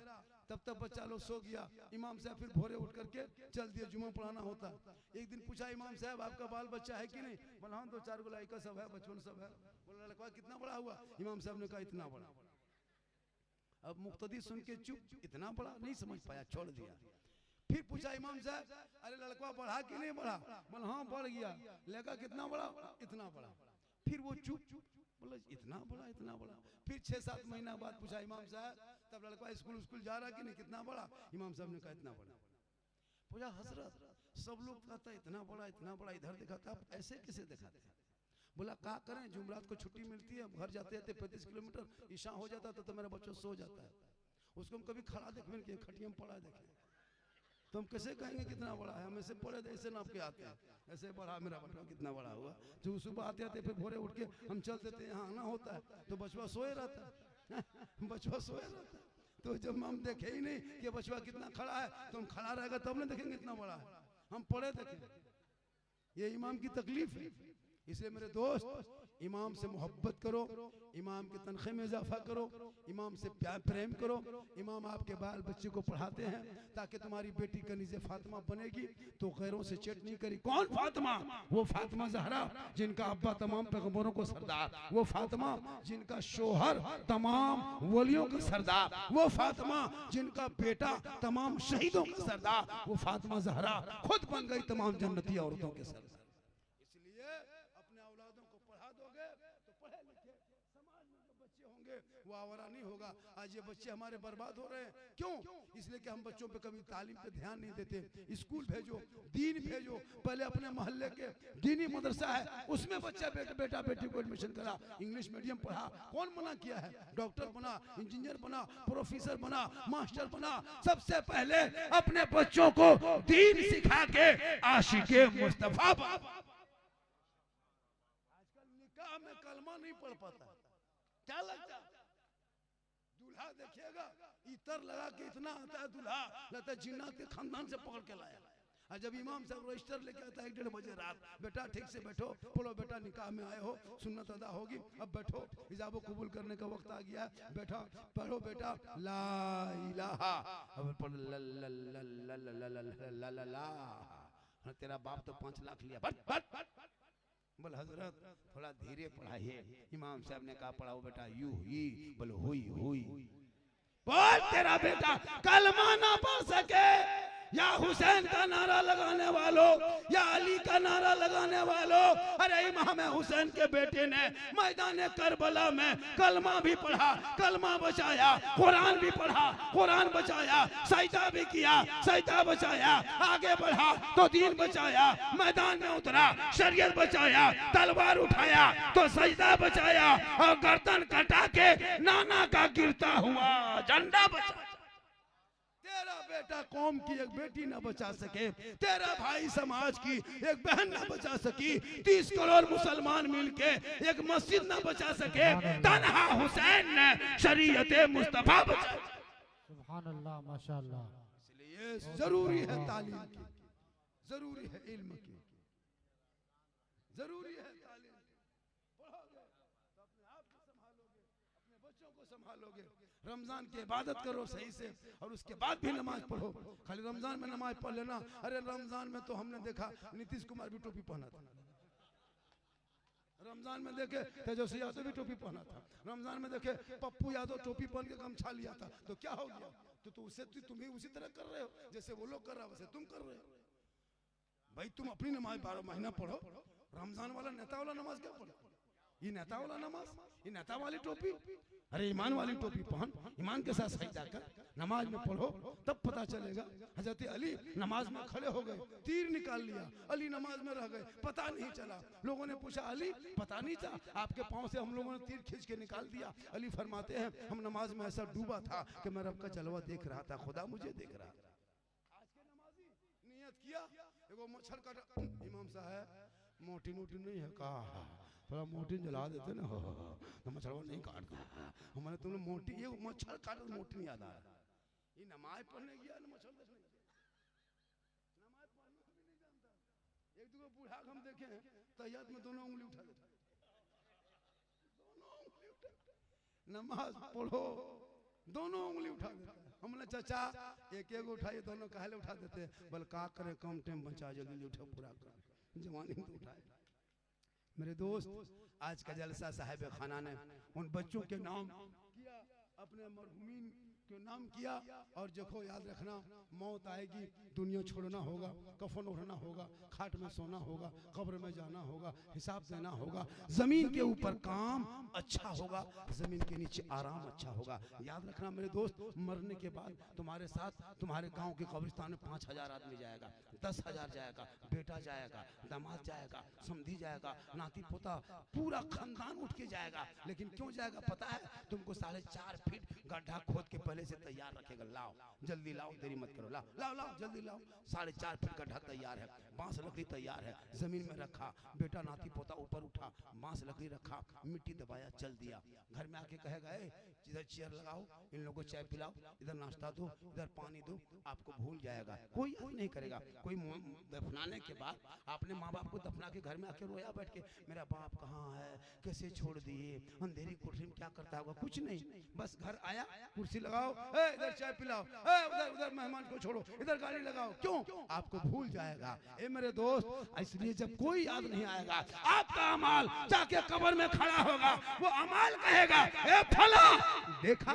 तब तक बच्चा लोग सो गया। इमाम साहब फिर भोरे उठ करके चल दिए, जुम्मा पढ़ाना होता। एक दिन पूछा इमाम साहब आपका बाल बच्चा है कि नहीं? बोला हाँ 2-4 गो लड़का सब है, बचपन सब है। बोला लड़का कितना बड़ा हुआ? इमाम साहब ने कहा इतना बड़ा। अब मुक्तदी सुन के चुप, इतना बड़ा नहीं समझ पाया, छोड़ दिया। फिर पूछा इमाम साहब अरे लड़का बढ़ा कि नहीं बढ़ा? बोला हाँ बढ़ गया। लड़का कितना बड़ा? इतना बड़ा। फिर वो चुप, बोला इतना बड़ा, इतना बड़ा। फिर 6-7 महीना बाद पूछा इमाम साहब तब लड़का स्कूल जा रहा कि नहीं, कितना बड़ा? इमाम साहब ने कहा इतना बड़ा। पूछा हजरत सब लोग कहता है इतना बड़ा, इतना बड़ा, इधर दिखाता आप ऐसे कैसे दिखाते हैं? बोला क्या करें, जुमरात को छुट्टी मिलती है, घर जाते जाते 35 किलोमीटर ईशा हो जाता तो मेरा बच्चा सो जाता है, उसको हम कभी खड़ा देखने के खटिया में पड़ा देखे तो हम कैसे कहेंगे कितना बड़ा है? हम ऐसे पड़े ऐसे नाप के आते हैं, ऐसे बड़ा मेरा बच्चा कितना बड़ा हुआ। जो सुबह आते आते फिर भोरे उठ के हम चल देते हैं, यहाँ आना होता है तो बचवा सोए रहता है, बचवा सोए रहता है। तो जब हम देखे ही नहीं कि बचवा कितना खड़ा है तो हम खड़ा रहेगा तब ना देखेंगे कितना बड़ा है, हम पड़े देखें। ये इमाम की तकलीफ है। इसलिए मेरे दोस्त, इमाम से मोहब्बत करो, इमाम की तनख्वाह में इजाफा करो, इमाम से प्यार प्रेम करो। इमाम आपके बाल बच्चे को पढ़ाते हैं ताकि तुम्हारी बेटी कनीज़े फातिमा बनेगी तो गैरों से चेट नहीं करी। कौन फातिमा? वो फातिमा ज़हरा जिनका अब्बा तमाम पैगंबरों को सरदार, वो फातिमा जिनका शोहर तमाम वलियों का सरदार, वो फातिमा जिनका बेटा तमाम शहीदों का सरदार, वो फातिमा ज़हरा खुद बन गई तमाम जन्नती औरतों के सरदार। वो आवारा नहीं होगा। आज ये बच्चे हमारे बर्बाद हो रहे हैं, क्यों? इसलिए कि हम बच्चों पे कभी तालीम पे ध्यान नहीं देते। स्कूल भेजो, दीन भेजो। पहले अपने मोहल्ले के दीनी मदरसा है उसमें बच्चा बेटा बेटी को एडमिशन करा, इंग्लिश मीडियम पढ़ा। कौन मना किया है? डॉक्टर बना, इंजीनियर बना, प्रोफेसर बना, मास्टर बना। सबसे पहले अपने बच्चों को दीन सिखा के आशिके मुस्तफा। आजकल निकाह में कलमा नहीं पढ़ पाता, क्या लगता है? दूल्हा देखिएगा इतर लगा के इतना आता है, दूल्हा लगता है जिन्नात के खानदान से पकड़ के लाया। और जब इमाम साहब रजिस्टर लेके आता है 1:30 बजे रात, बेटा ठीक से बैठो, बोलो बेटा निकाह में आए हो, सुन्नत अदा होगी, अब बैठो, हिजाब कबूल करने का वक्त आ गया है, बैठा पढ़ो बेटा ला इलाहा, अब पढ़ ला ला ला ला ला ला ला ला। तेरा बाप तो 5 लाख लिया, बोल हजरत थोड़ा धीरे पढ़ाइए। इमाम साहब ने कहा पढ़ाओ बेटा यू ही, बोल हुई हुई। बोल तेरा बेटा कलमा ना पढ़ सके, या हुसैन का नारा लगाने वालों, या अली का नारा लगाने वालों। अरे इमाम हुसैन के बेटे ने मैदान करबला में कलमा भी पढ़ा, कलमा बचाया, कुरान भी पढ़ा, कुरान बचाया, सजदा भी किया, सजदा बचाया, आगे बढ़ा तो दीन बचाया, मैदान में उतरा शरीयत बचाया, तलवार उठाया तो सजदा बचाया, और गर्दन कटा के नाना का गिरता हुआ झंडा बचाया। तेरा बेटा कौम की एक बेटी न बचा सके, तेरा भाई समाज की एक बहन न बचा सकी, 30 करोड़ मुसलमान मिलके एक मस्जिद न बचा सके, तन्हा हुसैन ने शरीयत मुस्तफा बचाई। सुभान अल्लाह, माशाअल्लाह। इसलिए जरूरी है तालीम की, जरूरी है इल्म की, जरूरी है तालीम की। पढ़ोगे तो अपने आप को संभालोगे, अपने बच्चों को संभालोगे। रमजान की इबादत करो सही से, और उसके बाद भी नमाज पढ़ो। खाली रमजान में नमाज पढ़ लेना। अरे रमजान में तो हमने देखा नीतीश कुमार भी टोपी पहना था, रमजान में देखे तेजस्वी यादव भी टोपी पहना था, रमजान में देखे पप्पू यादव टोपी पहन के गमछा लिया था। तो क्या हो गया? तो उससे तुम भी उसी तरह कर रहे हो जैसे वो लोग कर रहा है, वैसे तुम कर रहे हो। भाई तुम अपनी नमाज 12 महीना पढ़ो, रमजान वाला नेता वाला नमाज क्या पढ़ो? ये नेता वाला नमाज, ये नेता वाली टोपी। अरे ईमान वाली टोपी पहन, ईमान के साथ सजदा कर, नमाज में पढ़ो, तब पता चलेगा। हजरत अली नमाज में खड़े हो गए, तीर निकाल लिया, अली नमाज में रह गए, पता नहीं चला। लोगों ने पूछा अली पता नहीं था? आपके पांव से हम लोगों ने तीर खींच के निकाल दिया। अली फरमाते हैं हम नमाज में ऐसा डूबा था कि मैं रब का जलवा देख रहा था, खुदा मुझे देख रहा था। आज के नमाजी नियत किया, एगो मच्छर काटा, इमाम साहब मोटी मोटी नहीं है, कहा थोड़ा मोटी जला देते ना, तो मच्छरवा नहीं काटता। हमारे तुमने मोटी, ये मच्छर काट मोटी नहीं याद आ रहा। ये नमाज पढ़ने गया ना मच्छर देखने गया, नमाज पढ़ना भी नहीं जानता। एक दो बूढ़ा हम देखे हैं तहियात में दोनों उंगली उठा देता, दोनों उंगली उठा, नमाज पढ़ो दोनों उंगली उठा देता है। हमने चाचा एक एक उठाइए, दोनों कहले उठा देते हैं। बल का करे कम टाइम बचा, जल्दी उठो पूरा कर, जवानी में उठाए। मेरे दोस्त आज का जलसा साहिब खाना ने उन बच्चों के नाम किया, अपने मरहुमीन के नाम किया। और देखो याद रखना, मौत आएगी, दुनिया छोड़ना होगा, कफन ओढ़ना होगा, खाट में सोना होगा, कब्र में जाना होगा, हिसाब देना होगा। जमीन के ऊपर काम अच्छा होगा, जमीन के नीचे आराम अच्छा होगा। याद रखना मेरे दोस्त, मरने के बाद तुम्हारे साथ तुम्हारे गांव के कब्रिस्तान में 5000 आदमी जाएगा, 10,000 जाएगा, बेटा जाएगा, दामाद जाएगा, समधी जाएगा, नाती पोता, पूरा खानदान उठ के जाएगा। लेकिन क्यों जाएगा पता है? तुमको 4.5 फीट गड्ढा खोद के पहले से तैयार रखेगा, लाओ जल्दी लाओ, देरी मत करो, लाओ लाओ लाओ जल्दी लाओ। 4.5 फीट का ढक तैयार है, बांस लकड़ी तैयार है, जमीन में रखा, बेटा नाती पोता ऊपर उठा, बांस लकड़ी रखा, मिट्टी दबाया, चल दिया। घर में आके कहेगा इधर चेयर लगाओ, इन लोगों को चाय पिलाओ, इधर नाश्ता दो, इधर पानी दो, आपको भूल जाएगा, कोई याद नहीं करेगा। कोई दफनाने के बाद आपने माँ बाप को दफना के घर में आके रोया बैठ के, मेरा बाप कहाँ है, कैसे छोड़ दिए, अंधेरी कुर्सी में क्या करता होगा, कुछ नहीं, बस घर आया, कुर्सी लगाओ, इधर चाय पिलाओ, उधर उधर मेहमान को छोड़ो, इधर गाड़ी लगाओ, क्यों, आपको भूल जाएगा। ए मेरे दोस्त, इसलिए जब कोई याद नहीं आएगा, आपका अमाल जाके कब्र में खड़ा होगा, वो अमाल कहेगा, ए फला देखा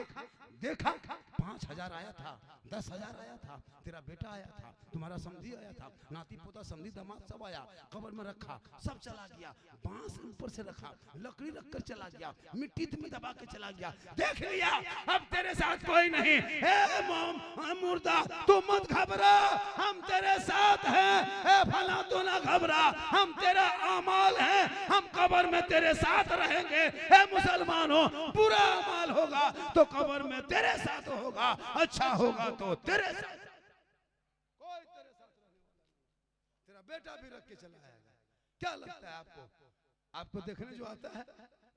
देखा 5,000 आया था, 10,000 आया था, तेरा बेटा आया था, तुम्हारा समधी आया था, नाती पोता समधी दामाद सब आया, कब्र में रखा, सब चला गया, बांस ऊपर से रखा, लकड़ी रखकर चला गया, मिट्टी में दबा के चला गया, देख लिया अब तेरे साथ कोई नहीं, ए मुर्दा तू मत घबरा, हम तेरे साथ हैं, ए फला तू ना घबरा, हम तेरा अमाल है, हम कब्र में तेरे साथ रहेंगे। ए मुसलमानों, बुरा अमाल होगा तो कब्र में तेरे साथ होगा, अच्छा होगा तो तेरे साथ, कोई तेरे साथ रहने वाला, तेरा बेटा भी रख के चला आएगा। क्या लगता है आपको, आपको देखने जो आता है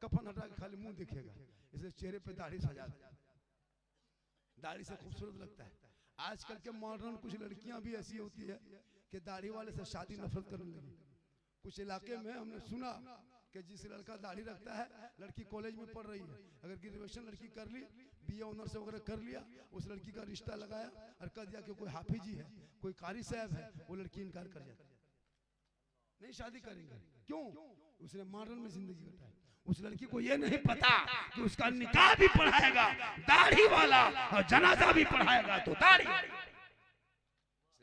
कफन हटा के खाली मुंह दिखेगा, इसलिए चेहरे पे दाढ़ी सजा दे, दाढ़ी से खूबसूरत लगता है। आजकल के मॉडर्न कुछ लड़कियां भी ऐसी होती है कि दाढ़ी वाले से शादी नफरत करने लगी। कुछ इलाके में हमने सुना कि जिस लड़का दाढ़ी रखता है, लड़की कॉलेज में पढ़ रही है, अगर ग्रेजुएशन लड़की कर ली, बीए ऑनर्स वगैरह कर लिया, उस लड़की का रिश्ता लगाया और कह दिया कि कोई हाफिजी है, कोई कारी साहब है, वो लड़की इनकार कर जाती है, नहीं शादी करेंगे, क्यों, उसने मॉडर्न में जिंदगी कटाई। उस लड़की को ये नहीं पता कि उसका निकाह भी पढ़ाएगा दाढ़ी वाला और जनाजा भी पढ़ाएगा तो दाढ़ी।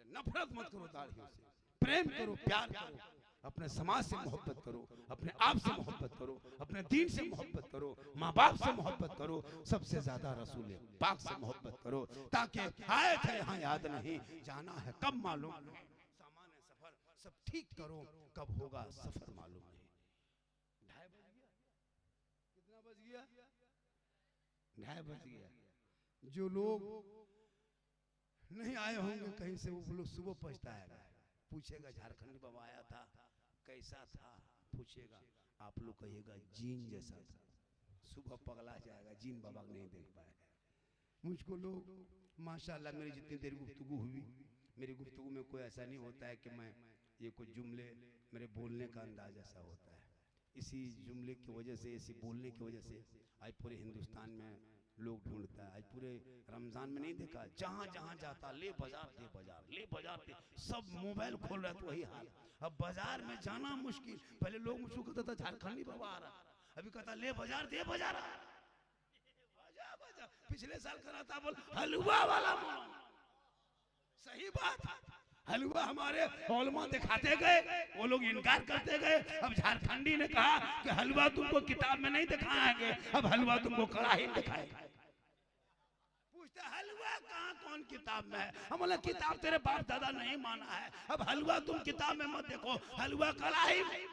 नफरत मत करो दाढ़ियों से, प्रेम करो, प्यार करो, अपने समाज से मोहब्बत करो, अपने आप से मोहब्बत करो, अपने दीन से मोहब्बत करो, माँ बाप से मोहब्बत करो, सबसे ज्यादा रसूल पाक से मोहब्बत करो, ताकि आए थे यहाँ याद नहीं, जाना है कब मालूम नहीं, सामान है सफर सब ठीक करो, कब होगा सफर मालूम नहीं। 2:30 बज गया, कितना बज गया, 2:30 बज गया। जो लोग नहीं आए होंगे कहीं से, वो लोग सुबह पछताएगा, पूछेगा झारखंडी बाबा आया था कैसा था, पूछेगा, आप लोग कहिएगा जीन जैसा था, सुबह पगला जाएगा, जीन बाबा नहीं देख पाएगा। मुझको लोग माशाल्लाह, मेरी जितनी देर गुफ्तगू हुई, मेरी गुफ्तगू में कोई ऐसा नहीं होता है कि मैं ये कुछ जुमले, मेरे बोलने का अंदाज ऐसा होता है, इसी जुमले की वजह से, इसी बोलने की वजह से आज पूरे हिंदुस्तान में लोग ढूंढता है। आज पूरे रमजान में नहीं देखा, जहां जहां जाता ले बाजार दे बाजार, ले बाजार दे, सब मोबाइल खोल रहा है, तो वही हाल। अब बाजार में जाना मुश्किल, पहले लोग मुझको कहता था झारखंडी बाबा आ रहा, अभी कहता ले बाजार दे बाजार, पिछले साल करा था बोल हलवा वाला, सही बात, हलवा हमारे औलमा दिखाते गए, वो लोग इनकार करते गए। अब झारखंडी ने कहा कि हलवा तुमको किताब में नहीं दिखाएंगे, अब हलवा तुमको कड़ाही में दिखाएंगे। पूछता हलवा कहाँ कौन किताब में है, हम बोला किताब तेरे बाप दादा नहीं माना है, अब हलवा तुम किताब में मत देखो, हलवा कड़ाही में।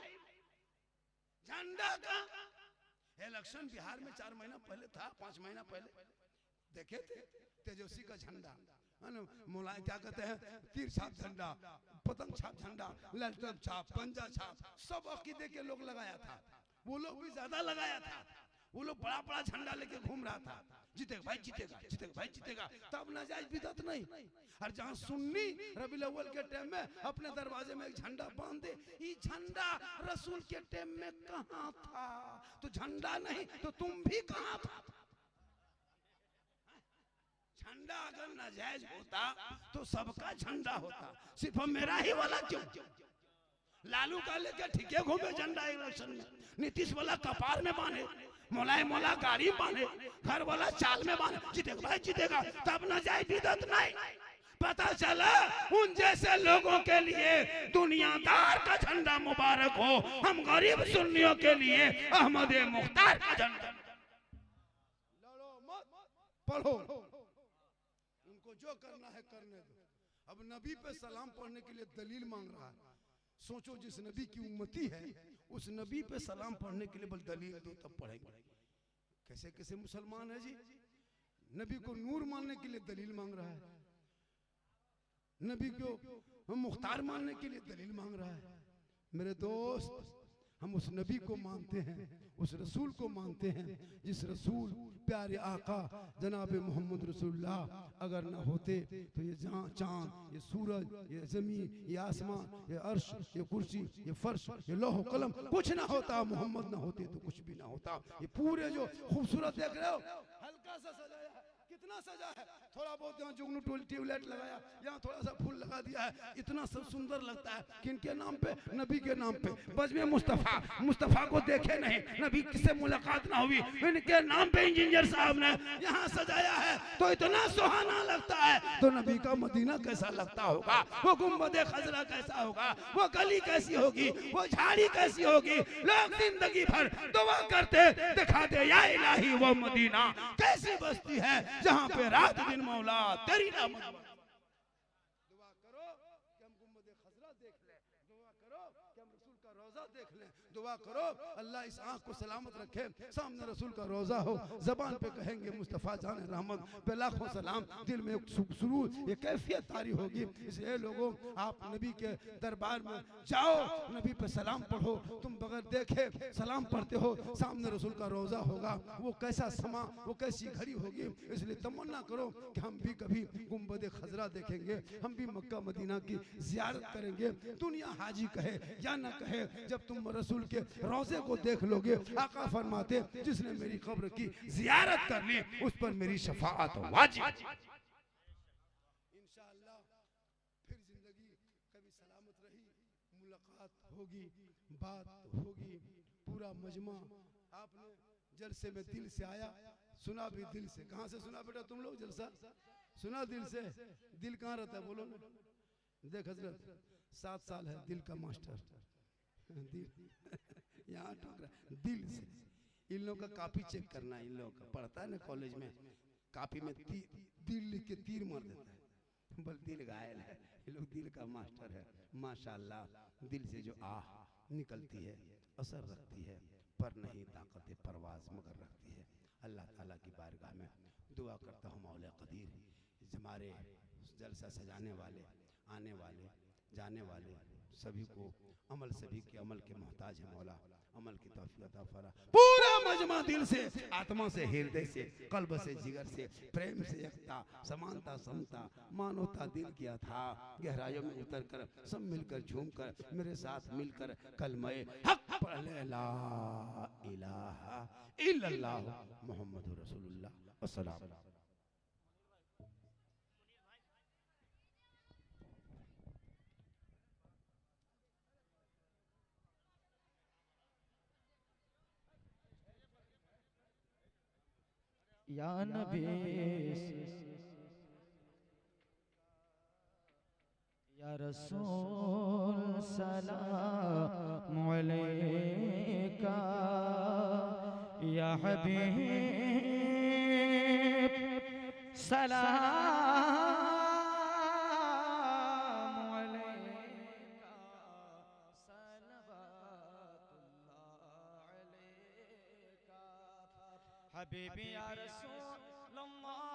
झंडा का इलेक्शन बिहार में 4 महीना पहले था, 5 महीना पहले देखे थे, तेजस्वी का झंडा, मुलायम क्या कहते हैं, तीर छाप झंडा, पतंग छाप झंडा, लैपटॉप छाप, पंजा छाप, सब अकीदे के लोग लगाया था, वो लोग भी ज्यादा लगाया था, वो लोग बड़ा बड़ा झंडा लेके घूम रहा था, जीतेगा भाई जीतेगा, जीतेगा भाई जीतेगा, तब नाजायज बिदअत नहीं। और जहाँ सुन्नी रबीउल अव्वल के टाइम में अपने दरवाजे में एक झंडा बांध दे, ये झंडा रसूल के टाइम में कहाँ था, तो झंडा नहीं तो तुम भी कहाँ था। झंडा अगर नाजायज होता तो सबका झंडा होता, सिर्फ मेरा ही वाला क्यों। लालू का लेके ठीके घूमे झंडा इलेक्शन में, नीतीश वाला कपार में बांधे, मुलायम वाला गाड़ी बांधे, घर वाला चाल में बांधे, जीतेगा भाई जीतेगा, तब नाजायज बिदअत नहीं। पता चला उन जैसे लोगों के लिए दुनियादार का झंडा मुबारक हो, हम गरीब सुन्नियों के लिए अहमद मुख्तार का झंडा। लड़ो मत, पढ़ो, उनको जो करना है करने दो। अब नबी पे सलाम पढ़ने के लिए दलील मांग रहा है, सोचो जिस नबी की उम्मती है उस नबी पे सलाम पढ़ने के लिए बल दलील दो तब पढ़ेंगे। कैसे कैसे मुसलमान है जी, नबी को नूर मानने के लिए दलील मांग रहा है, नबी को मुख्तार मानने के लिए दलील मांग रहा है। मेरे दोस्त, हम उस नबी को मानते हैं, उस रसूल को मानते हैं, जिस रसूल प्यारे आका जनाब मोहम्मद रसूलुल्लाह अगर ना होते तो ये चांद, ये सूरज, ये जमीन, ये आसमान, ये अर्श, ये कुर्सी, ये फर्श, ये लौह कलम कुछ ना होता। मोहम्मद ना होते तो कुछ भी ना होता। ये पूरे जो खूबसूरत देख रहे हो, हल्का सा सजाया है, कितना सजा है, थोड़ा बहुत यहाँ जुगनू ट्यूबलाइट लगाया, यहाँ थोड़ा सा फूल लगा दिया है, इतना सब सुंदर लगता है। किनके नाम पे? नबी के नाम पे। बज़्म मुस्तफ़ा, मुस्तफ़ा को देखे नहीं, नबी से मुलाकात ना हुई, इनके नाम पे इंजीनियर साहब ने यहाँ सजाया है तो इतना सुहाना लगता है। तो नबी का मदीना कैसा लगता होगा, वो गुंबदे खजरा कैसा होगा, वो गली कैसी होगी, वो झाड़ी कैसी होगी। लोग जिंदगी भर दुआ करते, दिखा दे या इलाही वो मदीना कैसी बस्ती है जहाँ पे रात दिन मौला तेरी नाम। दुआ करो कि हम गुंबदे खजरा देख लें, दुआ करो कि हम रसूल का रोजा देख लें, दुआ करो अल्लाह इस आंख को सलामत रखे, सामने रसूल का रोजा हो, जबान पे कहेंगे मुस्तफ़ा जान रहमत पे लाखों सलाम, दिल में एक सुरूर, ये कैफियत तारी होगी। इसलिए लोगों, आप नबी के दरबार में जाओ, नबी पे सलाम पढ़ो। तुम बगैर देखे सलाम पढ़ते हो, सामने रसूल का रोजा होगा, वो कैसा समा, वो कैसी घड़ी होगी। इसलिए तमन्ना करो कि हम भी कभी गुंबद खजरा देखेंगे, हम भी मक्का मदीना की जियारत करेंगे। दुनिया हाजी कहे या ना कहे, जब तुम रसूल के रोजे को देख लोगे, आका फरमाते जिसने मेरी कब्र की जियारत कर ली उस पर मेरी शफाअत वाजिब। इंशाअल्लाह फिर जिंदगी कभी सलामत रही, मुलाकात होगी, बात होगी। पूरा मजमा आपने जलसे में दिल से आया, सुना भी दिल से। कहाँ से सुना बेटा तुम लोग जलसा? सुना दिल से। दिल कहाँ रहता है बोलो ना? देख हजरत 7 साल है दिल का मास्टर, दिल यहाँ ठोक रहा, दिल से। इन लोगों का कापी चेक करना, इन लोगों का पढ़ता है ना कॉलेज में, कापी में दिल लिख के तीर मार देता है, बल दिल घायल है। ये लोग दिल का मास्टर है माशाल्लाह। दिल से जो आह निकलती है असर रखती है, पर नहीं ताकत परवाज मगर रखती है। अल्लाह ताला की बारगाह में दुआ करता हूँ मौला कदीर, हमारे जलसा सजाने वाले, आने वाले, जाने वाले सभी को अमल, सभी के अमल के मोहताज है मौला, अमल की तौफीक अता फरमा। पूरा मजमा दिल से, आत्मा से, हृदय से, कल्ब से, जिगर से, प्रेम से, एकता, समानता, समता, मानवता दिल किया था। गहराइयों में उतर कर सब मिलकर झूम कर मेरे साथ मिलकर कलमे हक पढ़ ले, ला इलाहा इल्लल्लाह मुहम्मदुर रसूलुल्लाह। अस्सलाम। या नबी या रसूल सलाम अलैका, या हबीब सलाम अलैका, सलवातुल्लाह अलैका, हबीबी या रसूल अल्लाह,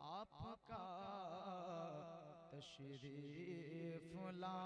आपका तशरीफ ला